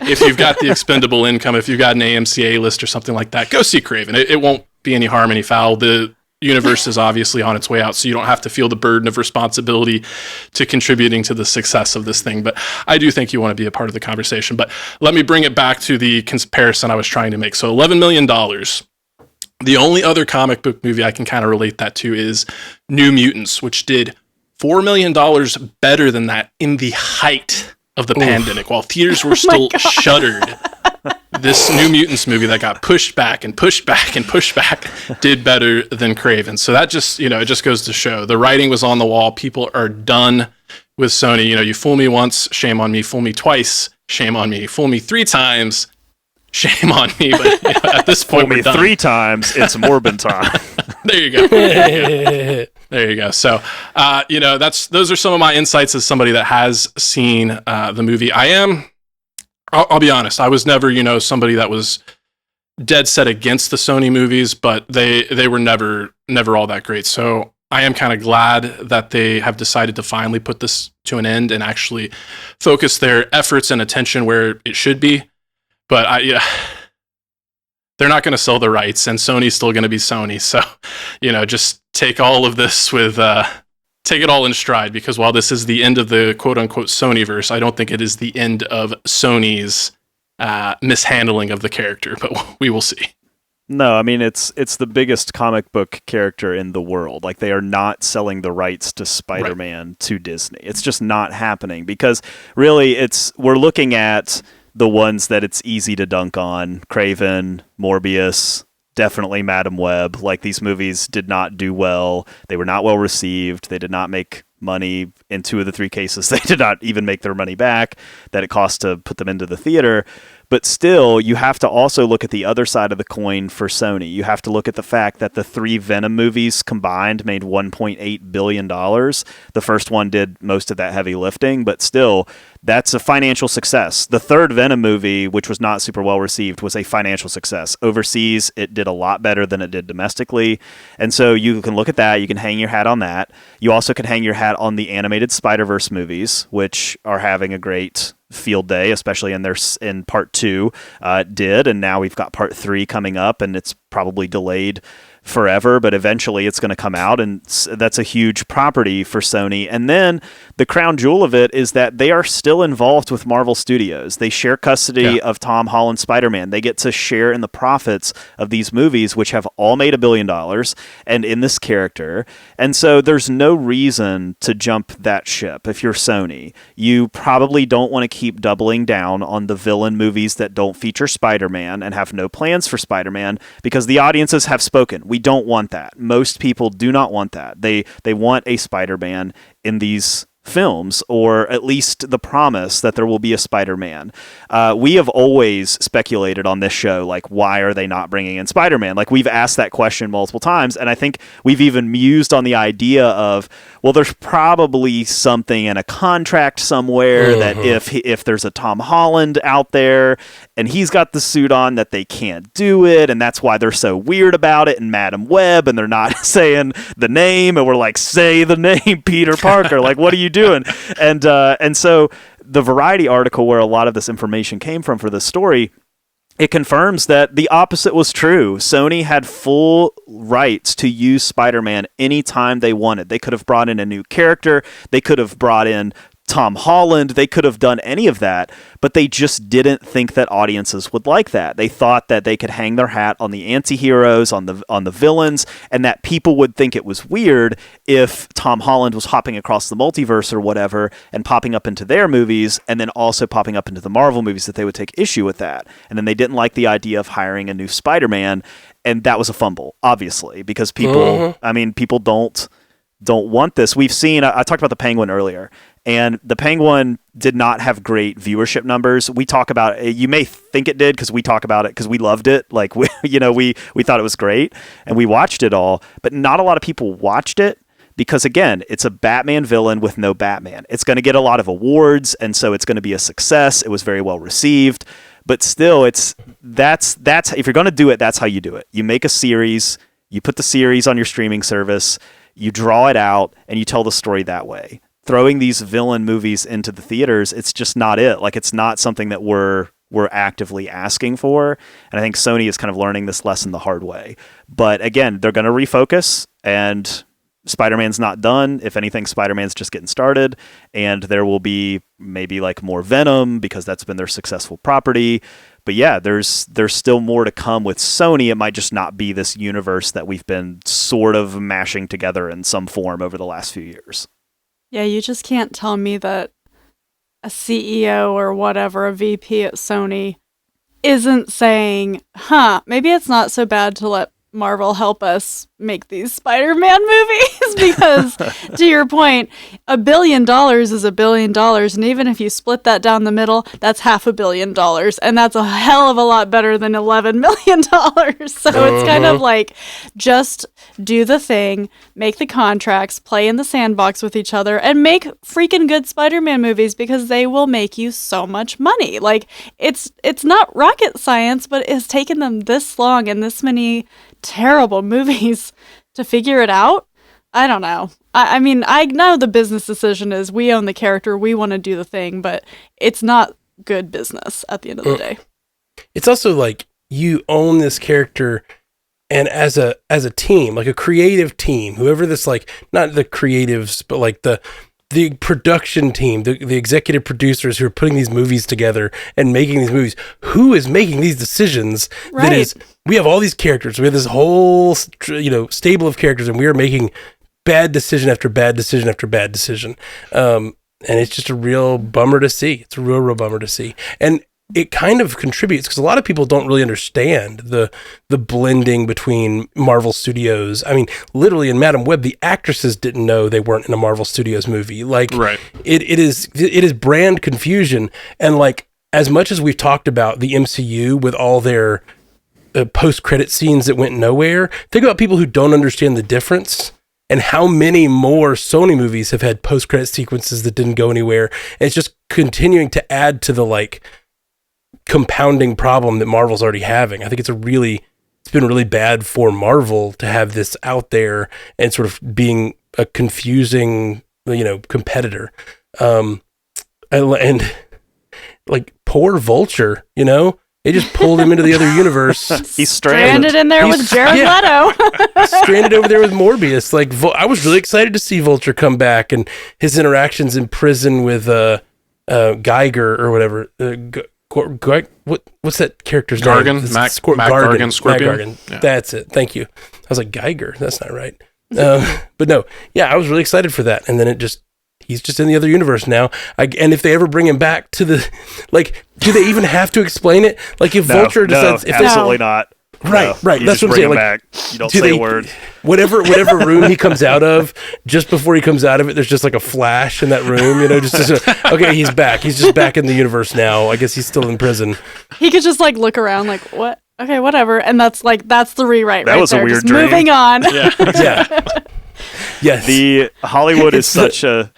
if you've got the expendable income, if you've got an AMC list or something like that, go see Kraven. It won't be any harm, any foul. The universe is obviously on its way out, so you don't have to feel the burden of responsibility to contributing to the success of this thing. But I do think you want to be a part of the conversation. But let me bring it back to the comparison I was trying to make. So $11 million. The only other comic book movie I can kind of relate that to is New Mutants, which did $4 million better than that in the height of the pandemic, while theaters were still shuttered. This New Mutants movie that got pushed back and pushed back and pushed back did better than Kraven. So that just, it just goes to show the writing was on the wall. People are done with Sony. You fool me once, shame on me. Fool me twice, shame on me. Fool me 3 times, shame on me. But at this point, fool me 3 times, it's Morbin time. There you go. There you go. So, those are some of my insights as somebody that has seen the movie. I'll be honest. I was never, somebody that was dead set against the Sony movies, but they were never all that great. So I am kind of glad that they have decided to finally put this to an end and actually focus their efforts and attention where it should be. But they're not going to sell the rights, and Sony's still going to be Sony. So, just take all of this with. Take it all in stride, because while this is the end of the quote-unquote Sonyverse, I don't think it is the end of Sony's mishandling of the character, but we will see. No, I mean it's the biggest comic book character in the world. Like they are not selling the rights to Spider-Man to Disney. It's just not happening because really we're looking at the ones that it's easy to dunk on. Craven, Morbius, definitely Madam Web. Like these movies did not do well. They were not well received. They did not make money in 2 of the 3 cases. They did not even make their money back that it cost to put them into the theater. But still, you have to also look at the other side of the coin for Sony. You have to look at the fact that the 3 Venom movies combined made $1.8 billion. The first one did most of that heavy lifting, but still, that's a financial success. The 3rd Venom movie, which was not super well received, was a financial success. Overseas, it did a lot better than it did domestically. And so you can look at that. You can hang your hat on that. You also can hang your hat on the animated Spider-Verse movies, which are having a great field day, especially in part 2 did, and now we've got part 3 coming up, and it's probably delayed forever, but eventually it's going to come out, and that's a huge property for Sony. And then the crown jewel of it is that they are still involved with Marvel Studios. They share custody of Tom Holland's Spider-Man. They get to share in the profits of these movies, which have all made $1 billion, and in this character. And so there's no reason to jump that ship if you're Sony. You probably don't want to keep doubling down on the villain movies that don't feature Spider-Man and have no plans for Spider-Man, because the audiences have spoken. We don't want that. Most people do not want that. They want a Spider-Man in these films, or at least the promise that there will be a Spider-Man. We have always speculated on this show, like, why are they not bringing in Spider-Man? Like, we've asked that question multiple times, and I think we've even mused on the idea of, well, there's probably something in a contract somewhere that if there's a Tom Holland out there and he's got the suit on, that they can't do it, and that's why they're so weird about it, and Madam Web, and they're not saying the name, and we're like, say the name, Peter Parker. Like, what are you doing? And so the Variety article where a lot of this information came from for this story, it confirms that the opposite was true. Sony had full rights to use Spider-Man anytime they wanted. They could have brought in a new character. They could have brought in Tom Holland. They could have done any of that, but they just didn't think that audiences would like that. They thought that they could hang their hat on the anti-heroes, on the villains, and that people would think it was weird if Tom Holland was hopping across the multiverse or whatever and popping up into their movies and then also popping up into the Marvel movies, that they would take issue with that. And then they didn't like the idea of hiring a new Spider-Man, and that was a fumble, obviously, because people, people don't want this. We've seen, I talked about the Penguin earlier, and the Penguin did not have great viewership numbers. We talk about it, you may think it did because we talk about it because we loved it. Like, we thought it was great and we watched it all, but not a lot of people watched it because, again, it's a Batman villain with no Batman. It's going to get a lot of awards, and so it's going to be a success. It was very well received, but still, that's if you're going to do it, that's how you do it. You make a series, you put the series on your streaming service, you draw it out, and you tell the story that way. Throwing these villain movies into the theaters, it's just not it. Like, it's not something that we're actively asking for. And I think Sony is kind of learning this lesson the hard way. But again, they're going to refocus, and Spider-Man's not done. If anything, Spider-Man's just getting started, and there will be maybe like more Venom because that's been their successful property. But yeah, there's still more to come with Sony. It might just not be this universe that we've been sort of mashing together in some form over the last few years. Yeah, you just can't tell me that a CEO or whatever, a VP at Sony, isn't saying, maybe it's not so bad to let Marvel help us make these Spider-Man movies, because to your point, $1 billion is $1 billion, and even if you split that down the middle, that's $500 million, and that's a hell of a lot better than $11 million. So it's kind of like, just do the thing, make the contracts, play in the sandbox with each other, and make freaking good Spider-Man movies, because they will make you so much money. Like, it's not rocket science, but it's taken them this long and this many terrible movies to figure it out. I don't know. I mean, I know the business decision is we own the character, we want to do the thing, but it's not good business at the end of the day. It's also like, you own this character, and as a team, like a creative team, whoever this, like, not the creatives, but like the the production team, the executive producers who are putting these movies together and making these movies, who is making these decisions? Right. That is, we have all these characters. We have this whole, stable of characters, and we are making bad decision after bad decision after bad decision. And it's just a real bummer to see. It's a real bummer to see. And it kind of contributes because a lot of people don't really understand the blending between Marvel Studios. I mean, literally in Madam Web, the actresses didn't know they weren't in a Marvel Studios movie. Like, right. it is brand confusion. And like, as much as we've talked about the MCU with all their post-credit scenes that went nowhere, think about people who don't understand the difference. And how many more Sony movies have had post-credit sequences that didn't go anywhere. And it's just continuing to add to the compounding problem that Marvel's already having. I think it's been really bad for Marvel to have this out there and sort of being a confusing, competitor. And like poor Vulture, they just pulled him into the other universe. He's stranded in there with Jared Leto. Stranded over there with Morbius. Like, I was really excited to see Vulture come back and his interactions in prison with Geiger or whatever. What's that character's Gargan? name? Mac Gargan, Scorpion. Mac Gargan. Yeah. That's it. Thank you. I was like, Geiger. That's not right. But no, yeah, I was really excited for that. And then he's just in the other universe now. And if they ever bring him back to the, do they even have to explain it? Like if Vulture decides, absolutely not. Right, no, right. That's what I'm saying. Like, you don't say a word. Whatever room he comes out of, just before he comes out of it, there's just like a flash in that room. Okay, he's back. He's just back in the universe now. I guess he's still in prison. He could just look around like, what? Okay, whatever. And that's the rewrite. That was there. a weird just dream. Moving on. Yeah. Yes. The Hollywood is such a.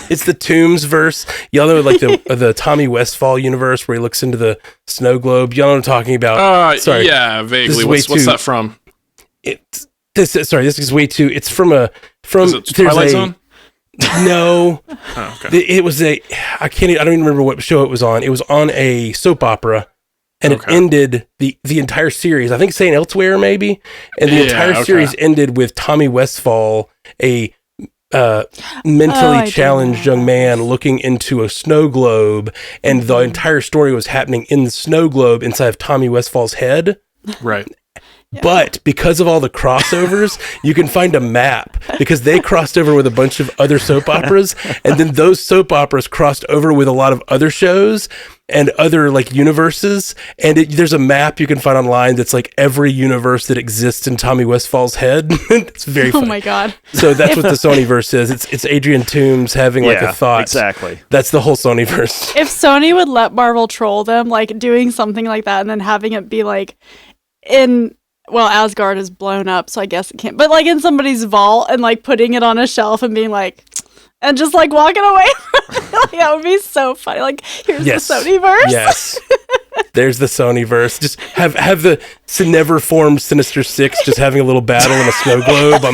It's the Tombsverse. Y'all know the Tommy Westphall universe where he looks into the snow globe. Y'all know what I'm talking about? Sorry. Yeah, vaguely. What's that from? This is way too. It's from Is it Twilight Zone? No. Oh, okay. It was I don't even remember what show it was on. It was on a soap opera. And it ended the entire series. I think St. Elsewhere maybe. And the entire series ended with Tommy Westphall, a mentally challenged young man looking into a snow globe, and the entire story was happening in the snow globe inside of Tommy Westphall's head. Right. Yeah. But because of all the crossovers, you can find a map because they crossed over with a bunch of other soap operas, and then those soap operas crossed over with a lot of other shows and other universes. And there's a map you can find online that's every universe that exists in Tommy Westphall's head. It's very funny. Oh my God. So that's what the Sonyverse is. It's Adrian Toomes having a thought. Exactly. That's the whole Sonyverse. If Sony would let Marvel troll them, doing something like that and then having it be Asgard is blown up, so I guess it can't. But in somebody's vault and putting it on a shelf and being and just walking away. That would be so funny. Here's the Sonyverse. Yes. There's the Sonyverse. Just have the never formed Sinister Six just having a little battle in a snow globe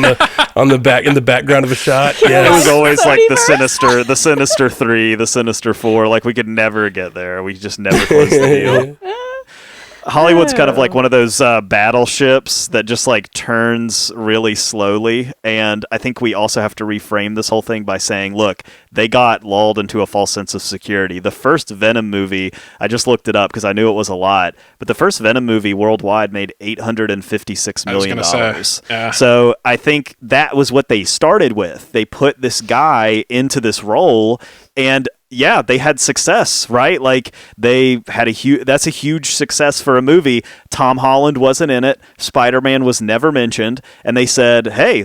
on the back in the background of a shot. Yeah. It was always the Sinister Three, the Sinister Four. We could never get there. We just never closed the deal. Hollywood's kind of one of those battleships that just turns really slowly. And I think we also have to reframe this whole thing by saying, look, they got lulled into a false sense of security. The first Venom movie, I just looked it up because I knew it was a lot, but the first Venom movie worldwide made $856 million. Yeah. So I think that was what they started with. They put this guy into this role, and yeah, they had success, right? They had that's a huge success for a movie. Tom Holland wasn't in it. Spider-Man was never mentioned. And they said, hey,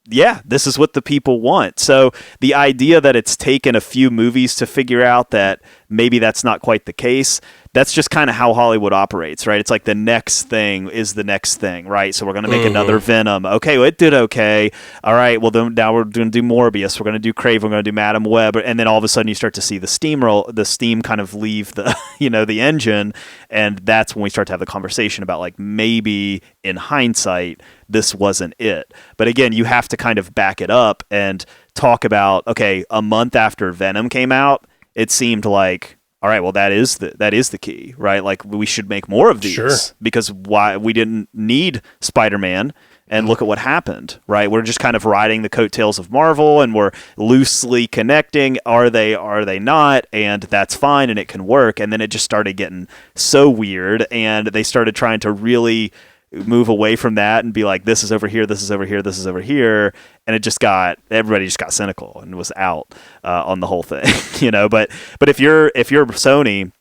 yeah, this is what the people want. So the idea that it's taken a few movies to figure out that maybe that's not quite the case, that's just kind of how Hollywood operates, right? It's the next thing is the next thing, right? So we're going to make another Venom. Okay, well, it did okay. All right, well, then now we're going to do Morbius. We're going to do Crave. We're going to do Madam Web. And then all of a sudden you start to see the steam kind of leave the, the engine. And that's when we start to have the conversation about maybe in hindsight, this wasn't it. But again, you have to kind of back it up and talk about, okay, a month after Venom came out, it seemed all right, well, that is the key, right? We should make more of these because why we didn't need Spider-Man. And look at what happened, right? We're just kind of riding the coattails of Marvel, and we're loosely connecting. Are they not? And that's fine, and it can work. And then it just started getting so weird, and they started trying to really move away from that and be like, this is over here, this is over here, this is over here. And everybody just got cynical and was out on the whole thing, But if you're Sony,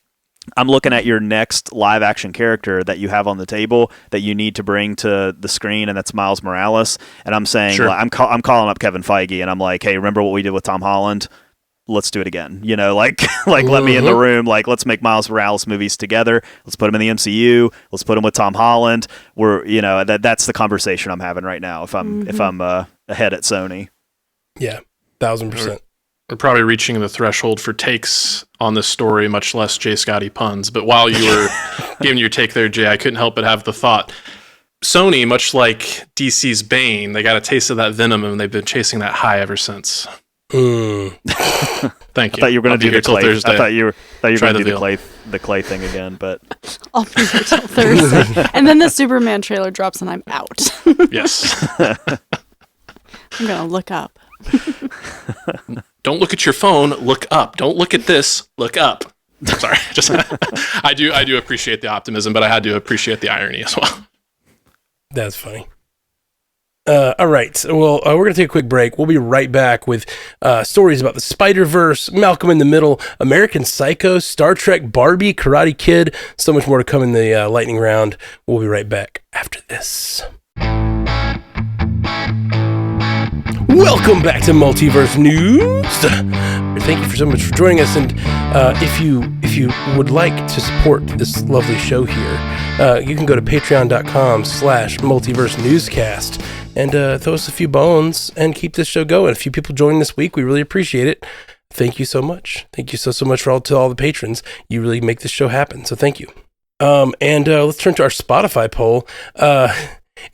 I'm looking at your next live action character that you have on the table that you need to bring to the screen, and that's Miles Morales. And I'm saying, Sure. I'm calling up Kevin Feige, and I'm like, hey, remember what we did with Tom Holland? Let's do it again. Let me in the room. Let's make Miles Morales movies together. Let's put him in the MCU. Let's put him with Tom Holland. That's the conversation I'm having right now. If I'm ahead at Sony. Yeah, 1,000%. We're probably reaching the threshold for takes on this story, much less Jay Scotty puns. But while you were giving your take there, Jay, I couldn't help but have the thought. Sony, much like DC's Bane, they got a taste of that venom, and they've been chasing that high ever since. Thank you. I thought you were going to do the clay. Thursday. I thought you were going to do the the clay thing again, but I'll be here till Thursday. And then the Superman trailer drops and I'm out. Yes. I'm going to look up. Don't look at your phone, look up. Don't look at this, look up. Sorry. I do appreciate the optimism, but I had to appreciate the irony as well. That's funny. All right. Well, we're going to take a quick break. We'll be right back with stories about the Spider-Verse, Malcolm in the Middle, American Psycho, Star Trek, Barbie, Karate Kid. So much more to come in the lightning round. We'll be right back after this. Welcome back to Multiverse News. Thank you so much for joining us. And if you would like to support this lovely show here, you can go to patreon.com/multiverse newscast and throw us a few bones and keep this show going. A few people joined this week. We really appreciate it. Thank you so much. Thank you so much to all the patrons. You really make this show happen. So thank you. And let's turn to our Spotify poll.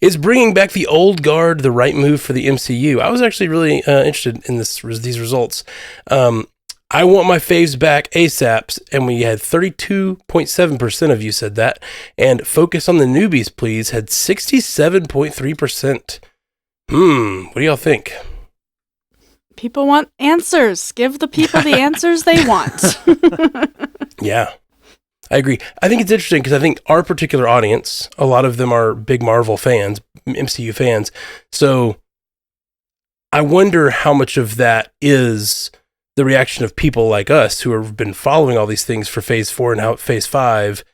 Is bringing back the old guard the right move for the MCU? I was actually really interested in these results. I want my faves back ASAP, and we had 32.7% of you said that. And focus on the newbies, please, had 67.3%. What do y'all think? People want answers. Give the people the answers they want. Yeah. I agree. I think it's interesting because I think our particular audience, a lot of them are big Marvel fans, MCU fans. So I wonder how much of that is the reaction of people like us who have been following all these things for Phase 4 and now Phase 5,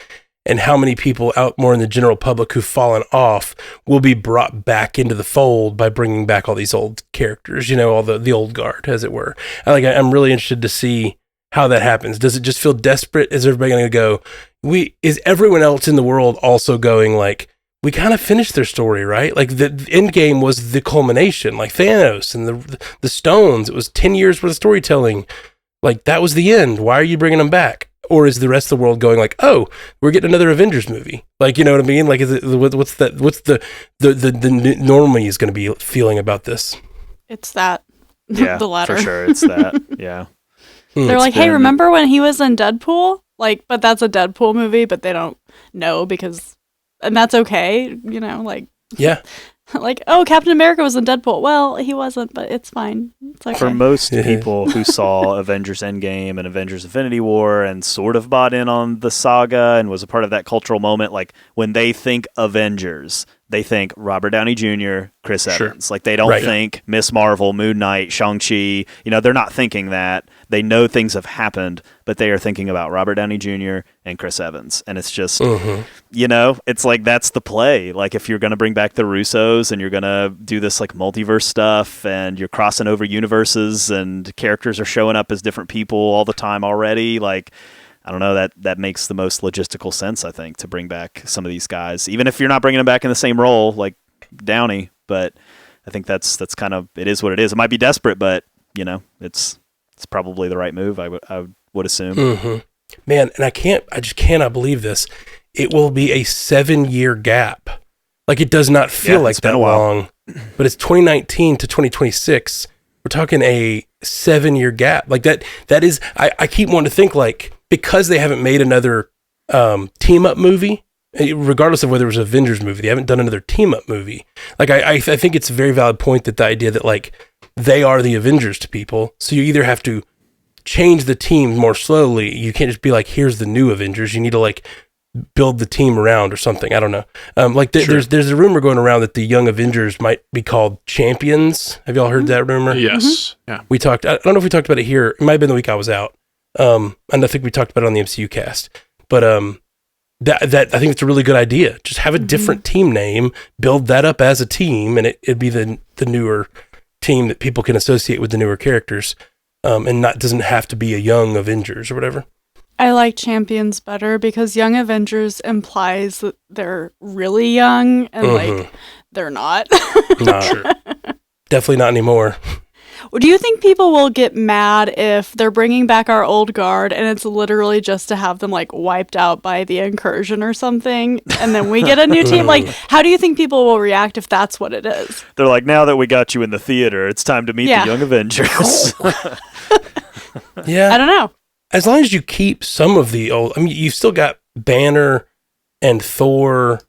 and how many people out more in the general public who've fallen off will be brought back into the fold by bringing back all these old characters, all the old guard, as it were. I'm really interested to see how that happens. Does it just feel desperate? Is everybody going to go, is everyone else in the world also going like, we kind of finished their story, right? Like the end game was the culmination, like Thanos and the stones. It was 10 years worth of storytelling. Like that was the end. Why are you bringing them back? Or is the rest of the world going like, oh, we're getting another Avengers movie? Like, you know what I mean? Like, what's the normie is going to be feeling about this? It's that. Yeah, the latter. For sure. It's that. Yeah. They're like, hey, remember when he was in Deadpool? Like, but that's a Deadpool movie, but they don't know and that's okay, Yeah. Like, oh, Captain America was in Deadpool. Well, he wasn't, but it's fine. It's okay. For most people who saw Avengers Endgame and Avengers Infinity War and sort of bought in on the saga and was a part of that cultural moment, like when they think Avengers, they think Robert Downey Jr., Chris Evans. Like they don't think Miss Marvel, Moon Knight, Shang-Chi. They're not thinking that. They know things have happened, but they are thinking about Robert Downey Jr. and Chris Evans. And it's just, it's like that's the play. Like if you're going to bring back the Russos and you're going to do this like multiverse stuff and you're crossing over universes and characters are showing up as different people all the time already, like I don't know, that makes the most logistical sense, I think, to bring back some of these guys, even if you're not bringing them back in the same role like Downey. But I think that's kind of, it is what it is. It might be desperate, but it's probably the right move. I would assume. Mm-hmm. Man, and I just cannot believe this. It will be a 7-year gap. Like it does not feel like that long, but it's 2019 to 2026. We're talking a 7-year gap. Like that is, I keep wanting to think like, because they haven't made another team up movie regardless of whether it was an Avengers movie. They haven't done another team up movie. Like I think it's a very valid point that the idea that like they are the Avengers to people. So you either have to change the team more slowly. You can't just be like, here's the new Avengers. You need to like build the team around or something. I don't know. Sure. There's a rumor going around that the Young Avengers might be called Champions. Have y'all heard that rumor? Yes. Yeah. I don't know if we talked about it here. It might have been the week I was out. And I think we talked about it on the MCU cast. But that I think it's a really good idea. Just have a different team name, build that up as a team, and it'd be the newer team that people can associate with the newer characters. And doesn't have to be a Young Avengers or whatever. I like Champions better because Young Avengers implies that they're really young and like they're not. Nah, sure. Definitely not anymore. Do you think people will get mad if they're bringing back our old guard and it's literally just to have them like wiped out by the Incursion or something and then we get a new team? Like, how do you think people will react if that's what it is? They're like, now that we got you in the theater, it's time to meet the Young Avengers. Yeah. I don't know. As long as you keep some of the old, I mean, you've still got Banner and Thor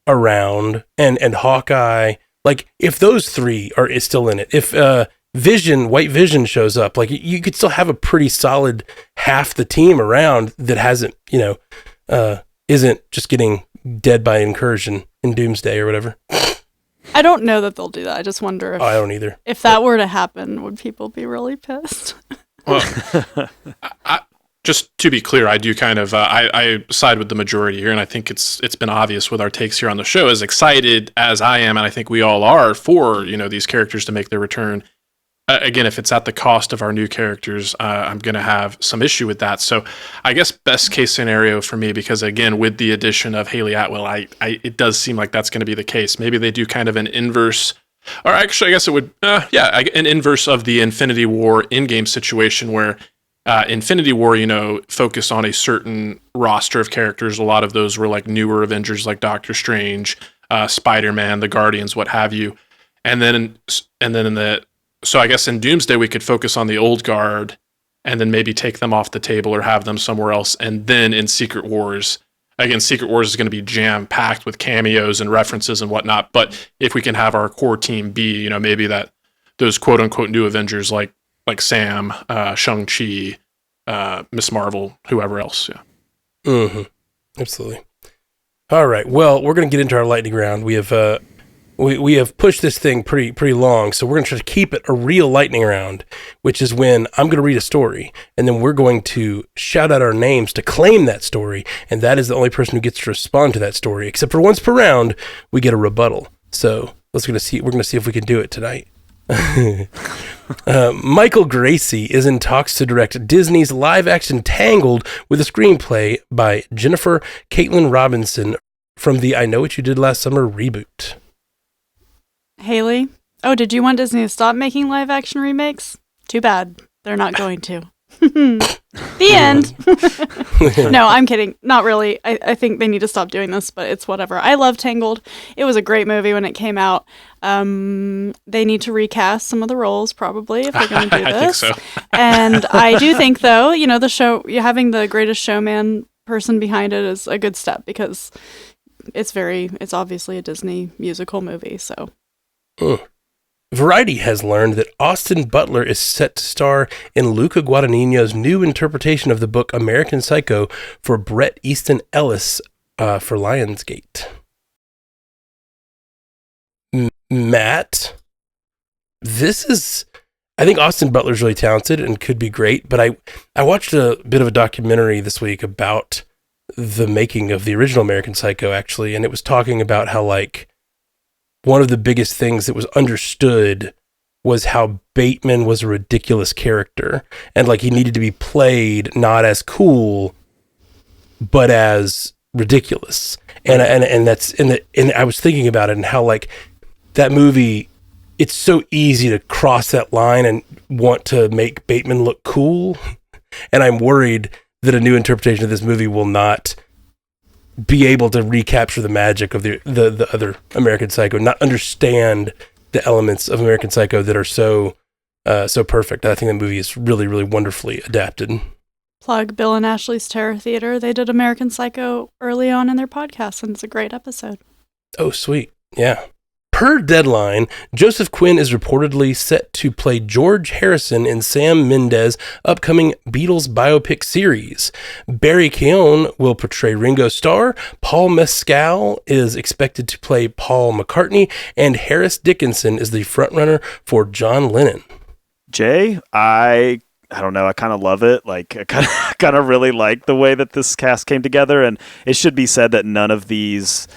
around and Hawkeye. Like, if those three is still in it, if White Vision shows up, like you could still have a pretty solid half the team around that hasn't, isn't just getting dead by Incursion in Doomsday or whatever. I don't know that they'll do that. I just wonder if I don't either. If that were to happen, would people be really pissed? Well, just to be clear, I do kind of I side with the majority here, and I think it's been obvious with our takes here on the show. As excited as I am, and I think we all are for these characters to make their return. Again, if it's at the cost of our new characters, I'm going to have some issue with that. So, I guess best case scenario for me, because again, with the addition of Hayley Atwell, it does seem like that's going to be the case. Maybe they do kind of an inverse. Or actually, I guess it would, an inverse of the Infinity War in-game situation where Infinity War, focused on a certain roster of characters. A lot of those were like newer Avengers, like Doctor Strange, Spider-Man, the Guardians, what have you. And then so I guess in Doomsday we could focus on the old guard, and then maybe take them off the table or have them somewhere else. And then in Secret Wars. Again, Secret Wars is going to be jam-packed with cameos and references and whatnot. But if we can have our core team be, maybe that those quote-unquote new Avengers like Sam, Shang-Chi, Miss Marvel, whoever else, yeah. Mm-hmm. Absolutely. All right. Well, we're going to get into our lightning round. We have we have pushed this thing pretty long, so we're going to try to keep it a real lightning round, which is when I'm going to read a story, and then we're going to shout out our names to claim that story, and that is the only person who gets to respond to that story. Except for once per round, we get a rebuttal. So we're going to see if we can do it tonight. Michael Gracey is in talks to direct Disney's live-action Tangled with a screenplay by Jennifer Kaytin Robinson from the I Know What You Did Last Summer reboot. Haley? Oh, did you want Disney to stop making live-action remakes? Too bad. They're not going to. The end. No, I'm kidding. Not really. I think they need to stop doing this, but it's whatever. I love Tangled. It was a great movie when it came out. They need to recast some of the roles, probably, if they're going to do this. I think so. And I do think, though, the show, having the Greatest Showman person behind it is a good step because it's obviously a Disney musical movie, so. Variety has learned that Austin Butler is set to star in Luca Guadagnino's new interpretation of the book American Psycho for Bret Easton Ellis for Lionsgate. Matt, I think Austin Butler's really talented and could be great, but I watched a bit of a documentary this week about the making of the original American Psycho, actually, and it was talking about how, like, one of the biggest things that was understood was how Bateman was a ridiculous character, and like he needed to be played not as cool, but as ridiculous. And I was thinking about it and how like that movie, it's so easy to cross that line and want to make Bateman look cool. And I'm worried that a new interpretation of this movie will not be able to recapture the magic of the other American Psycho, not understand the elements of American Psycho that are so perfect. I think that movie is really, really wonderfully adapted. plug Bill and Ashley's Terror Theater. They did American Psycho early on in their podcast, and it's a great episode. Oh, sweet. Yeah. Per Deadline, Joseph Quinn is reportedly set to play George Harrison in Sam Mendes' upcoming Beatles biopic series. Barry Keoghan will portray Ringo Starr, Paul Mescal is expected to play Paul McCartney, and Harris Dickinson is the frontrunner for John Lennon. Jay, I don't know. I kind of love it. Like, I kind of really like the way that this cast came together. And it should be said that none of these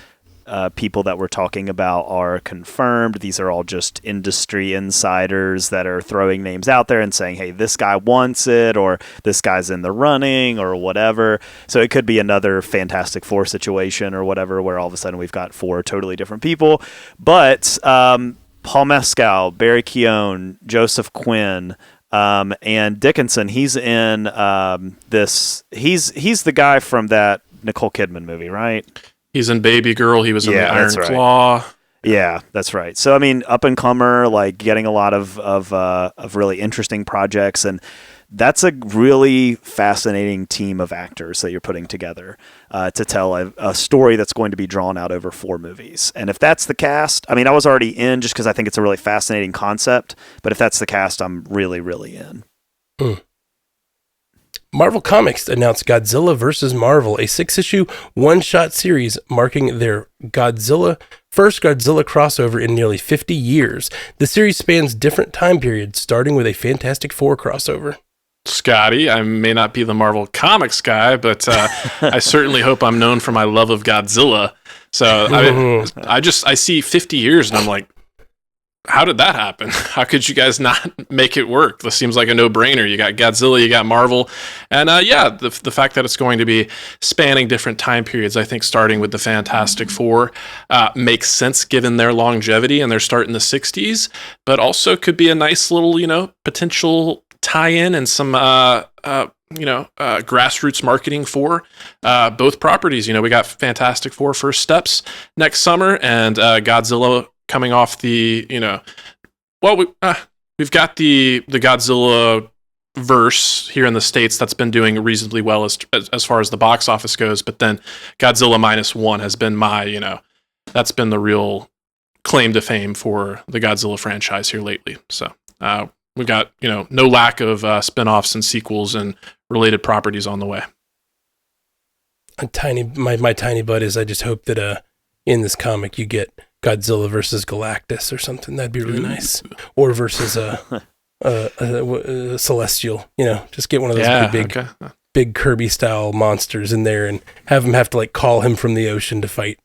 people that we're talking about are confirmed. These are all just industry insiders that are throwing names out there and saying, hey, this guy wants it, or this guy's in the running, or whatever. So it could be another Fantastic Four situation or whatever, where all of a sudden we've got 4 totally different people. But Paul Mescal, Barry Keoghan, Joseph Quinn, and Dickinson, he's in this. He's the guy from that Nicole Kidman movie, right? He's in Baby Girl. He was in the Iron right. Claw. Yeah, that's right. So I mean, up and comer, like getting a lot of really interesting projects, and that's a really fascinating team of actors that you're putting together to tell a story that's going to be drawn out over 4 movies. And if that's the cast, I mean, I was already in just because I think it's a really fascinating concept. But if that's the cast, I'm really, really in. Marvel Comics announced Godzilla vs. Marvel, a 6-issue one-shot series marking their first Godzilla crossover in nearly 50 years. The series spans different time periods, starting with a Fantastic Four crossover. Scotty, I may not be the Marvel Comics guy, but I certainly hope I'm known for my love of Godzilla. So I see 50 years and I'm like, how did that happen? How could you guys not make it work? This seems like a no-brainer. You got Godzilla, you got Marvel, and the fact that it's going to be spanning different time periods, I think starting with the Fantastic Four makes sense given their longevity, and they're starting in the 60s, but also could be a nice little, potential tie-in and some, grassroots marketing for both properties. We got Fantastic Four First Steps next summer, and Godzilla coming off the, we've got the Godzilla verse here in the States that's been doing reasonably well as far as the box office goes, but then Godzilla -1 has been that's been the real claim to fame for the Godzilla franchise here lately. So we've got, no lack of spin-offs and sequels and related properties on the way. My tiny butt is I just hope that in this comic you get Godzilla versus Galactus or something. That'd be really nice. Or versus a Celestial. Just get one of those big Kirby style monsters in there and have him have to call him from the ocean to fight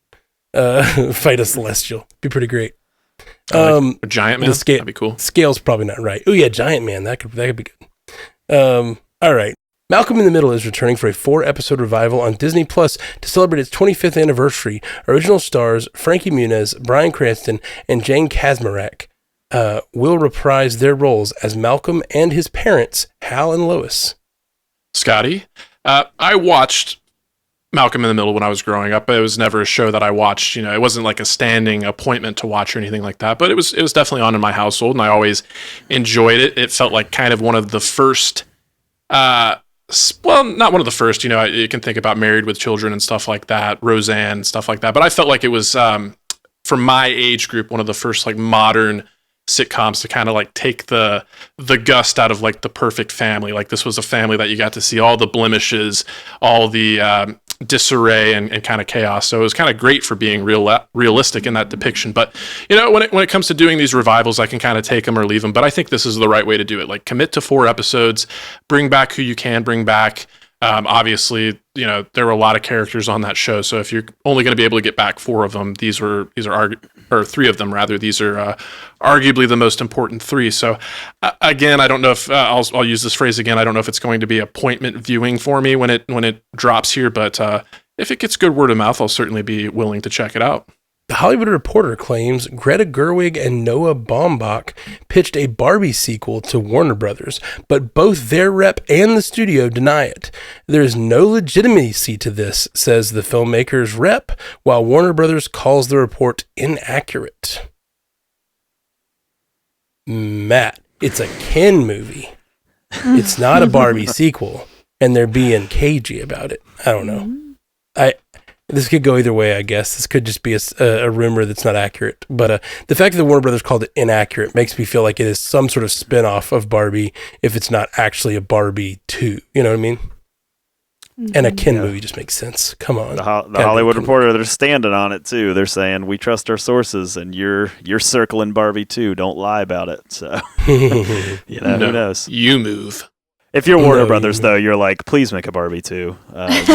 a Celestial. Be pretty great. A Giant Man. That'd be cool. Scale's probably not right. Oh yeah, Giant Man. That could be good. All right. Malcolm in the Middle is returning for a 4-episode revival on Disney Plus to celebrate its 25th anniversary. Original stars Frankie Muniz, Bryan Cranston, and Jane Kaczmarek will reprise their roles as Malcolm and his parents, Hal and Lois. Scotty, I watched Malcolm in the Middle when I was growing up. It was never a show that I watched. It wasn't like a standing appointment to watch or anything like that. But it was definitely on in my household, and I always enjoyed it. It felt like kind of one of the first. Well, not one of the first, you can think about Married with Children and stuff like that, Roseanne, stuff like that. But I felt like it was, for my age group, one of the first modern sitcoms to kind of take the gust out of the perfect family. This was a family that you got to see all the blemishes, all the disarray and kind of chaos. So it was kind of great for being realistic in that depiction. But when it comes to doing these revivals, I can kind of take them or leave them. But I think this is the right way to do it. Commit to 4 episodes, bring back who you can bring back. Obviously, there were a lot of characters on that show. So if you're only going to be able to get back 4 of them, these are 3 of them rather. These are arguably the most important 3. So again, I don't know if I'll use this phrase again. I don't know if it's going to be appointment viewing for me when it drops here, but if it gets good word of mouth, I'll certainly be willing to check it out. The Hollywood Reporter claims Greta Gerwig and Noah Baumbach pitched a Barbie sequel to Warner Brothers, but both their rep and the studio deny it. There is no legitimacy to this, says the filmmaker's rep, while Warner Brothers calls the report inaccurate. Matt, it's a Ken movie. It's not a Barbie sequel. and they're being cagey about it. I don't know. This could go either way, I guess. This could just be a rumor that's not accurate. But the fact that Warner Brothers called it inaccurate makes me feel like it is some sort of spin-off of Barbie if it's not actually a Barbie 2. You know what I mean? And a Ken movie just makes sense. Come on. The Hollywood Reporter, they're standing on it, too. They're saying, we trust our sources, and you're circling Barbie, too. Don't lie about it. So, who knows? You move. If you're Warner Brothers, though, you're like, please make a Barbie 2. You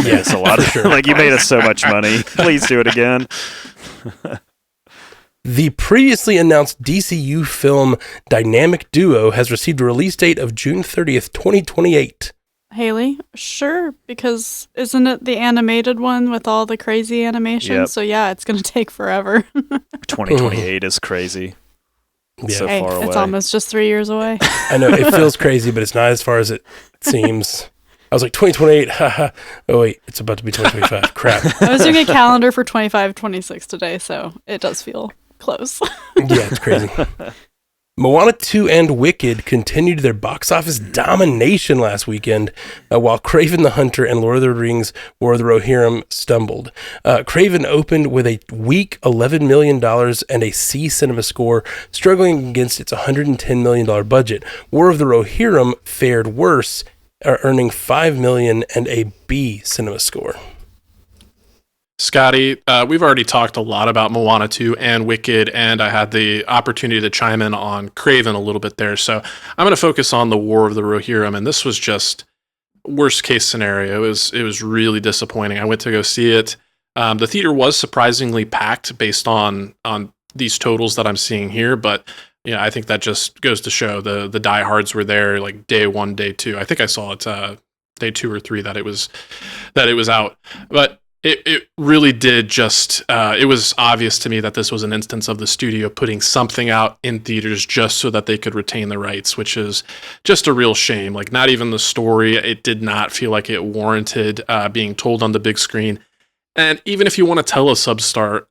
made us a lot of, like, you made us so much money. Please do it again. The previously announced DCU film Dynamic Duo has received a release date of June 30th, 2028. Hayley, sure, because isn't it the animated one with all the crazy animation? Yep. So yeah, it's going to take forever. 2028 is crazy. It's so far away. It's almost just 3 years away. I know, it feels crazy, but it's not as far as it seems. I was like, 2028, haha. Oh, wait, it's about to be 2025. Crap. I was doing a calendar for 25, 26 today, so it does feel close. Yeah, it's crazy. Moana 2 and Wicked continued their box office domination last weekend, while Kraven the Hunter and Lord of the Rings War of the Rohirrim stumbled. Kraven opened with a weak $11 million and a C cinema score, struggling against its $110 million budget. War of the Rohirrim fared worse, earning $5 million and a B cinema score. Scotty, we've already talked a lot about Moana 2 and Wicked, and I had the opportunity to chime in on Kraven a little bit there. So I'm going to focus on the War of the Rohirrim, and this was just worst case scenario. It was really disappointing. I went to go see it. The theater was surprisingly packed based on these totals that I'm seeing here, but I think that just goes to show the diehards were there like day 1, day 2. I think I saw it day 2 or 3 that it was out, but. It really did just, it was obvious to me that this was an instance of the studio putting something out in theaters just so that they could retain the rights, which is just a real shame. Like, not even the story, it did not feel like it warranted being told on the big screen. And even if you want to tell a subpar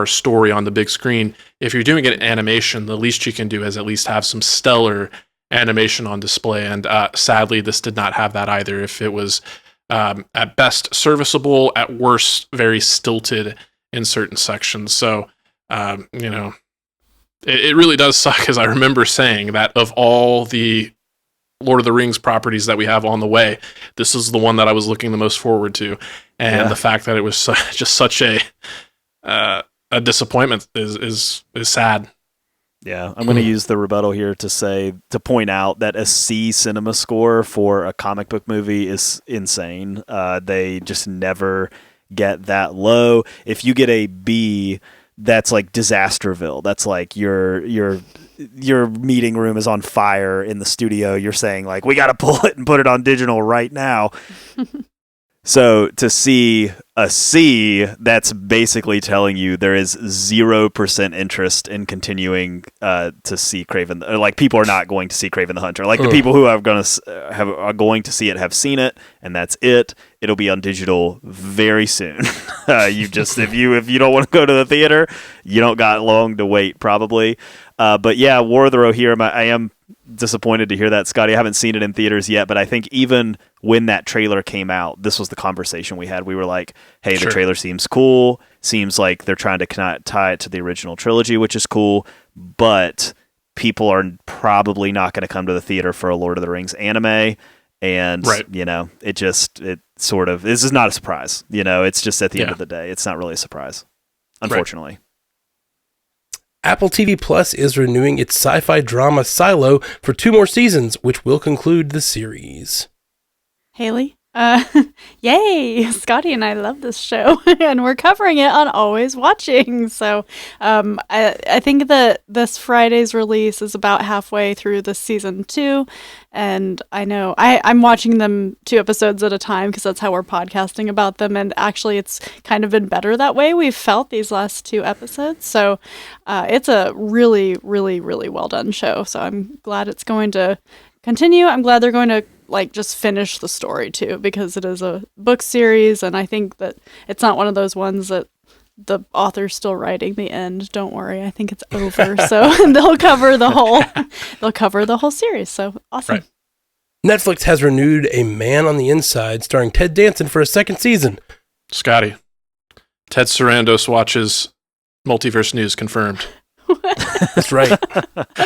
story on the big screen, if you're doing it in animation, the least you can do is at least have some stellar animation on display. And sadly, this did not have that either. If it was... at best serviceable, at worst very stilted in certain sections. So, it really does suck, as I remember saying that of all the Lord of the Rings properties that we have on the way, this is the one that I was looking the most forward to. And the fact that it was just such a disappointment is sad. Yeah, I'm going to use the rebuttal here to point out that a C cinema score for a comic book movie is insane. They just never get that low. If you get a B, that's like Disasterville. That's like your meeting room is on fire in the studio. You're saying like, we got to pull it and put it on digital right now. So to see a C, that's basically telling you there is 0% interest in continuing to see Kraven. Like, people are not going to see Kraven the Hunter. Like, the people who are going to see it have seen it, and that's it. It'll be on digital very soon. If you don't want to go to the theater, you don't got long to wait probably. But yeah, War of the Rohirrim, I am disappointed to hear that, Scotty. I haven't seen it in theaters yet, but I think even when that trailer came out, this was the conversation we had. We were like, hey, the trailer seems cool. Seems like they're trying to tie it to the original trilogy, which is cool, but people are probably not going to come to the theater for a Lord of the Rings anime. And, it sort of, this is not a surprise. It's just at the end of the day, it's not really a surprise, unfortunately. Right. Apple TV Plus is renewing its sci-fi drama Silo for 2 more seasons, which will conclude the series. Hayley? Yay! Scotty and I love this show, and we're covering it on Always Watching. So I think that this Friday's release is about halfway through the season 2, and I know I'm watching them 2 episodes at a time because that's how we're podcasting about them, and actually it's kind of been better that way. We've felt these last 2 episodes, so it's a really, really, really well done show, so I'm glad it's going to continue. I'm glad they're going to just finish the story too, because it is a book series, and I think that it's not one of those ones that the author's still writing the end. Don't worry, I think it's over. So they'll cover the whole series. So awesome. Right. Netflix has renewed A Man on the Inside, starring Ted Danson, for a second season. Scotty, Ted Sarandos watches Multiverse News confirmed. That's right.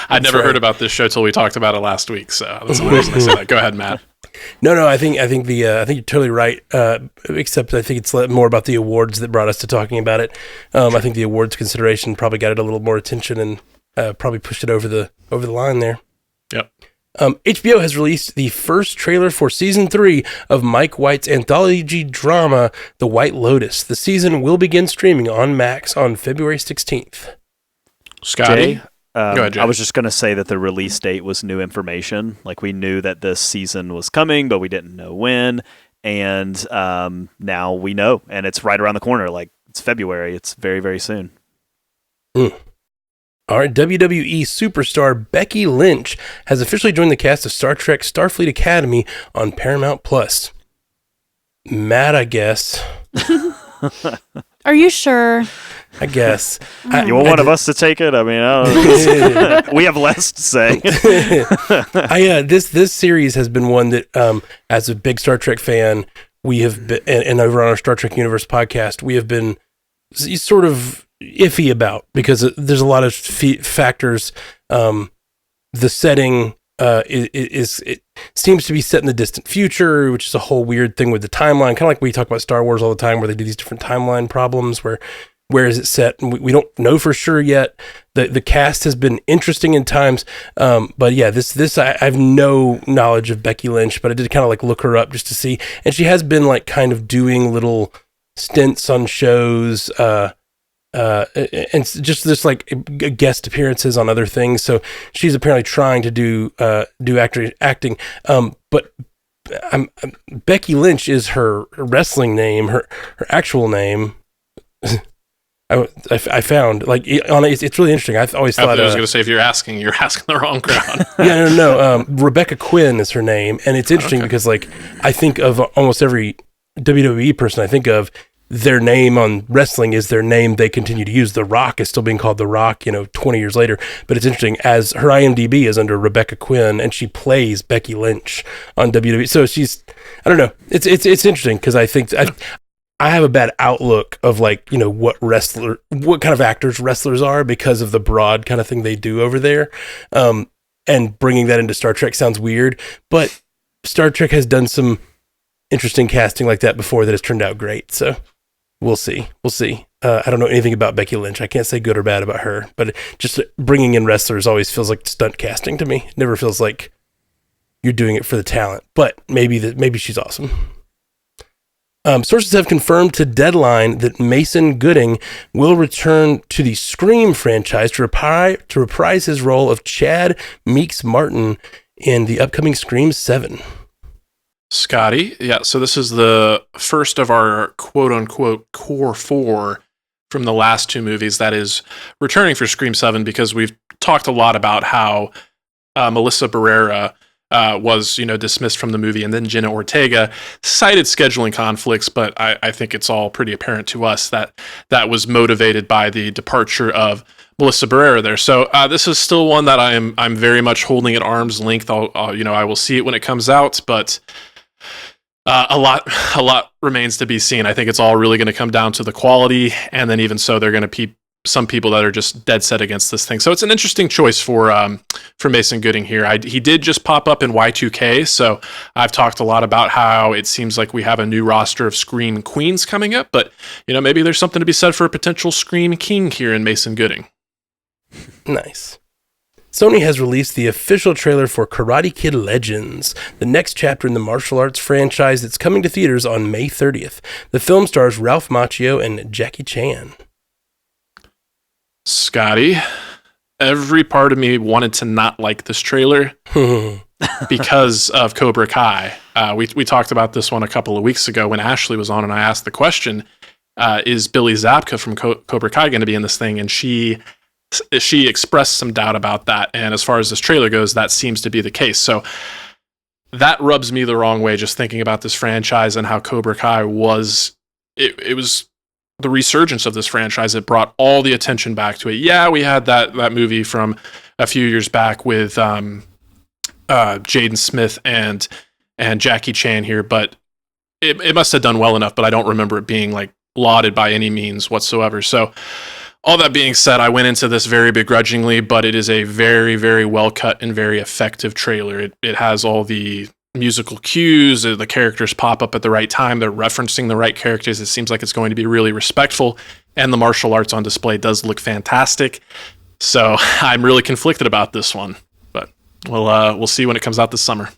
I'd never heard about this show till we talked about it last week, so that's the only reason I say that. Go ahead, Matt. No, I think you're totally right. Except I think it's more about the awards that brought us to talking about it. I think the awards consideration probably got it a little more attention and probably pushed it over the line there. Yep. HBO has released the first trailer for season 3 of Mike White's anthology drama, The White Lotus. The season will begin streaming on Max on February 16th. Scotty? Jay, Go ahead, Jay. I was just going to say that the release date was new information. Like, we knew that this season was coming, but we didn't know when. And now we know, and it's right around the corner. Like, it's February. It's very, very soon. All right, WWE superstar Becky Lynch has officially joined the cast of Star Trek Starfleet Academy on Paramount Plus. Matt, I guess. Are you sure? I guess. You want one of us to take it? I mean, I don't know. We have less to say. This series has been one that, as a big Star Trek fan, we have been, and over on our Star Trek Universe podcast, we have been sort of iffy about, because there's a lot of factors. The setting it seems to be set in the distant future, which is a whole weird thing with the timeline. Kind of like we talk about Star Wars all the time, where they do these different timeline problems. Where is it set? And we don't know for sure yet. The cast has been interesting in times, but yeah, this I have no knowledge of Becky Lynch, but I did kind of like look her up just to see, and she has been like kind of doing little stints on shows, and just this like guest appearances on other things. So she's apparently trying to do acting. But Becky Lynch is her wrestling name. Her actual name. I found like it's really interesting. I always thought I was going to say, if you're asking the wrong crowd. Yeah, no. Rebecca Quinn is her name, and it's interesting because like I think of almost every WWE person I think of, their name on wrestling is their name they continue to use. The Rock is still being called The Rock, 20 years later. But it's interesting, as her IMDb is under Rebecca Quinn, and she plays Becky Lynch on WWE. So she's, I don't know. It's interesting because I think I have a bad outlook of like, what kind of actors wrestlers are because of the broad kind of thing they do over there. And bringing that into Star Trek sounds weird, but Star Trek has done some interesting casting like that before that has turned out great. So we'll see. I don't know anything about Becky Lynch. I can't say good or bad about her, but just bringing in wrestlers always feels like stunt casting to me. It never feels like you're doing it for the talent, but maybe she's awesome. Sources have confirmed to Deadline that Mason Gooding will return to the Scream franchise to reprise his role of Chad Meeks Martin in the upcoming Scream 7. Scotty, yeah, so this is the first of our quote-unquote core 4 from the last 2 movies that is returning for Scream 7, because we've talked a lot about how Melissa Barrera was, dismissed from the movie, and then Jenna Ortega cited scheduling conflicts, but I think it's all pretty apparent to us that was motivated by the departure of Melissa Barrera there. So this is still one that I'm very much holding at arm's length. I will see it when it comes out, but a lot remains to be seen. I think it's all really going to come down to the quality, and then even so, they're going to be some people that are just dead set against this thing. So it's an interesting choice for Mason Gooding here. He did just pop up in Y2K, so I've talked a lot about how it seems like we have a new roster of Scream Queens coming up, but maybe there's something to be said for a potential Scream King here in Mason Gooding. Nice. Sony has released the official trailer for Karate Kid Legends, the next chapter in the martial arts franchise that's coming to theaters on May 30th. The film stars Ralph Macchio and Jackie Chan. Scotty, every part of me wanted to not like this trailer because of Cobra Kai. We talked about this one a couple of weeks ago when Ashley was on, and I asked the question, is Billy Zabka from Cobra Kai going to be in this thing? And she expressed some doubt about that, and as far as this trailer goes, that seems to be the case. So that rubs me the wrong way, just thinking about this franchise and how Cobra Kai was. It was the resurgence of this franchise. It brought all the attention back to it. Yeah, we had that movie from a few years back with Jaden Smith and Jackie Chan here, but it must have done well enough, but I don't remember it being like lauded by any means whatsoever. So all that being said, I went into this very begrudgingly, but it is a very, very well cut and very effective trailer. It has all the musical cues, the characters pop up at the right time, they're referencing the right characters. It seems like it's going to be really respectful, and the martial arts on display does look fantastic. So I'm really conflicted about this one, but we'll see when it comes out this summer.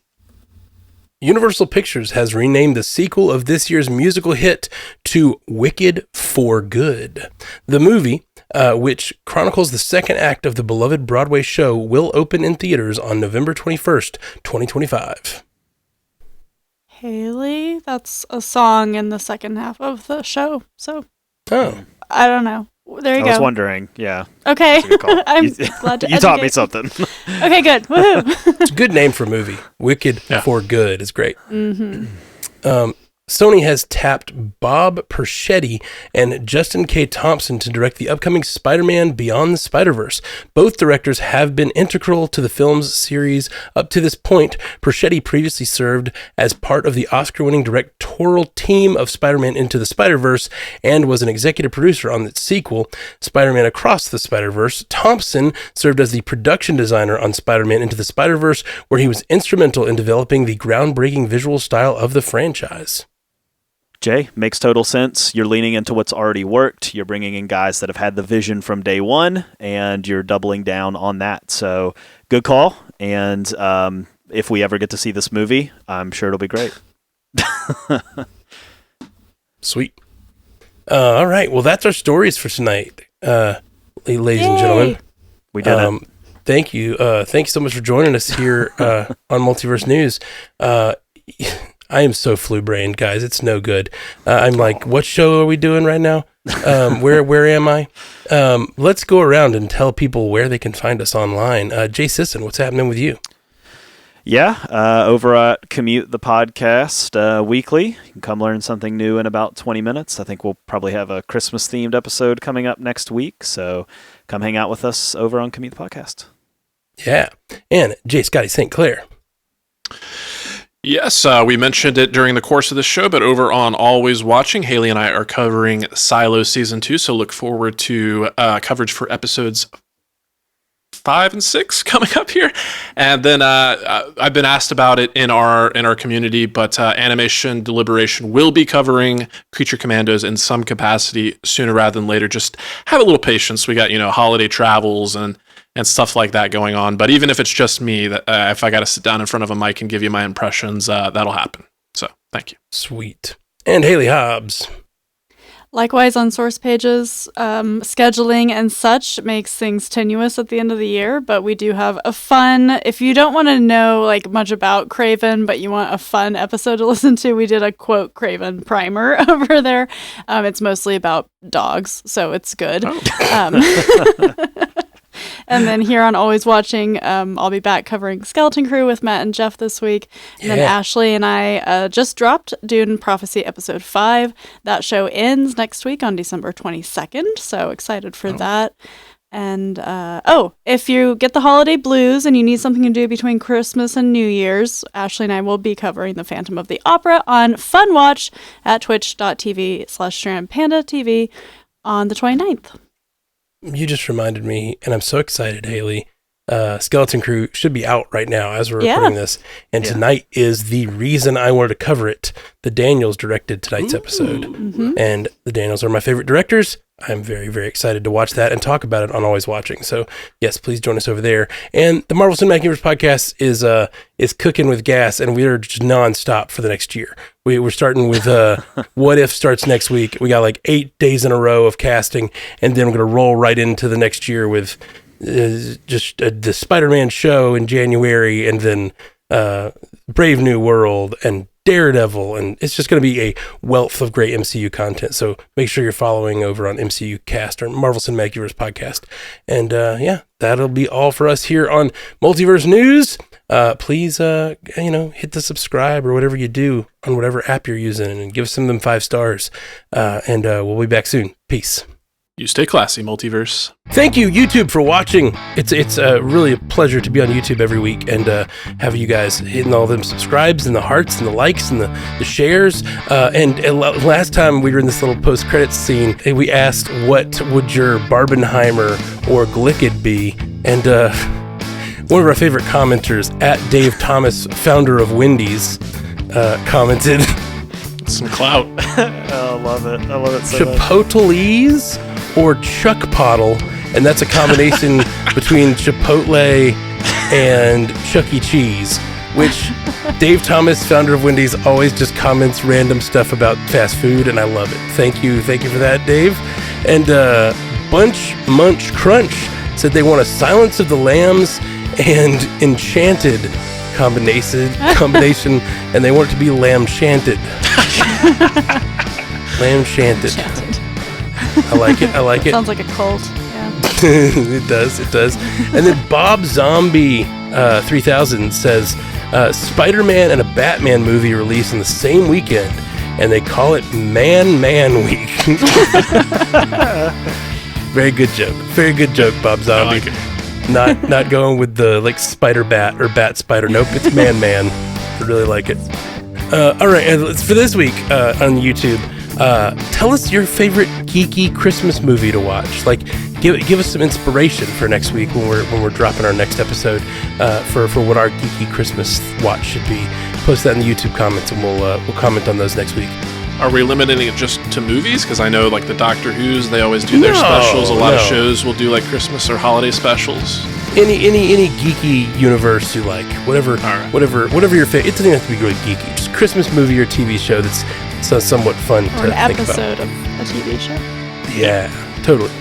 Universal Pictures has renamed the sequel of this year's musical hit to Wicked for Good. The movie, which chronicles the second act of the beloved Broadway show, will open in theaters on November 21st, 2025. Hayley, that's a song in the second half of the show. So, I don't know. There you go. I was wondering. Yeah. Okay. I'm glad to You taught me something. Okay, good. Woohoo. It's a good name for a movie. Wicked for Good is great. Mm-hmm. Sony has tapped Bob Persichetti and Justin K. Thompson to direct the upcoming Spider-Man Beyond the Spider-Verse. Both directors have been integral to the film's series up to this point. Persichetti previously served as part of the Oscar-winning directorial team of Spider-Man Into the Spider-Verse and was an executive producer on its sequel, Spider-Man Across the Spider-Verse. Thompson served as the production designer on Spider-Man Into the Spider-Verse, where he was instrumental in developing the groundbreaking visual style of the franchise. Jay, makes total sense. You're leaning into what's already worked. You're bringing in guys that have had the vision from day one, and you're doubling down on that. So good call. And if we ever get to see this movie, I'm sure it'll be great. Sweet. All right. Well, that's our stories for tonight, ladies and gentlemen. We did it. Thank you. Thank you so much for joining us here on Multiverse News. I am so flu-brained, guys. It's no good. I'm like, what show are we doing right now? Where am I? Let's go around and tell people where they can find us online. Jay Sisson, what's happening with you? Yeah, over at Commute the Podcast weekly. You can come learn something new in about 20 minutes. I think we'll probably have a Christmas-themed episode coming up next week, so come hang out with us over on Commute the Podcast. Yeah, and J. Scotty St. Clair. Yes, we mentioned it during the course of the show, but over on Always Watching, Hayley and I are covering Silo Season 2, so look forward to coverage for episodes 5 and 6 coming up here. And then I've been asked about it in our community, but Animation Deliberation will be covering Creature Commandos in some capacity sooner rather than later. Just have a little patience. We got, holiday travels and stuff like that going on. But even if it's just me, if I got to sit down in front of a mic and give you my impressions, that'll happen. So thank you. Sweet. And Hayley Hobbs. Likewise on source pages, scheduling and such makes things tenuous at the end of the year, but we do have a fun, if you don't want to know much about Craven, but you want a fun episode to listen to, we did a quote Craven primer over there. It's mostly about dogs, so it's good. And then here on Always Watching, I'll be back covering Skeleton Crew with Matt and Jeff this week. And then Ashley and I just dropped Dune Prophecy Episode 5. That show ends next week on December 22nd, so excited for that. And, if you get the holiday blues and you need something to do between Christmas and New Year's, Ashley and I will be covering The Phantom of the Opera on Fun Watch at twitch.tv/StrandPandaTV on the 29th. You just reminded me, and I'm so excited, Hayley. Skeleton Crew should be out right now as we're recording this. And tonight is the reason I wanted to cover it. The Daniels directed tonight's episode. Mm-hmm. And the Daniels are my favorite directors. I'm very, very excited to watch that and talk about it on Always Watching. So, yes, please join us over there. And the Marvel Cinematic Universe podcast is cooking with gas, and we're just nonstop for the next year. We're starting with What If starts next week. We got 8 days in a row of casting, and then we're going to roll right into the next year with the Spider-Man show in January, and then Brave New World and Daredevil, and it's just going to be a wealth of great MCU content. So make sure you're following over on MCU Cast or Marvel Cinematic Universe podcast. And that'll be all for us here on Multiverse News. Please, hit the subscribe or whatever you do on whatever app you're using, and give us some of them 5 stars. And we'll be back soon. Peace. You stay classy, Multiverse. Thank you, YouTube, for watching. It's really a pleasure to be on YouTube every week and have you guys hitting all them subscribes and the hearts and the likes and the shares. And last time we were in this little post-credits scene, we asked what would your Barbenheimer or Glickid be? And one of our favorite commenters, at Dave Thomas, founder of Wendy's, commented... Some clout. Oh, I love it. I love it so much. Chipotle's or Chuck Pottle, and that's a combination between Chipotle and Chuck E. Cheese, which Dave Thomas, founder of Wendy's, always just comments random stuff about fast food, and I love it. Thank you for that, Dave. And Bunch Munch Crunch said they want a Silence of the Lambs and Enchanted combination, and they want it to be Lamb Shanted. Lamb Shanted. I like it. Sounds like a cult. Yeah. It does. And then Bob Zombie 3000 says Spider-Man and a Batman movie released in the same weekend, and they call it Man Week. Very good joke, Bob Zombie. I like it. Not going with the like Spider Bat or Bat Spider. Nope, it's Man. I really like it. All right, for this week on YouTube, tell us your favorite geeky Christmas movie to watch. Like, give us some inspiration for next week when we're dropping our next episode for what our geeky Christmas watch should be. Post that in the YouTube comments, and we'll comment on those next week. Are we limiting it just to movies? Because I know, like the Doctor Who's, they always do their specials. A lot of shows will do like Christmas or holiday specials. Any geeky universe you like, whatever your favorite. It doesn't have to be really geeky. Just Christmas movie or TV show that's somewhat fun to think about. Or an episode of a TV show. Yeah, totally.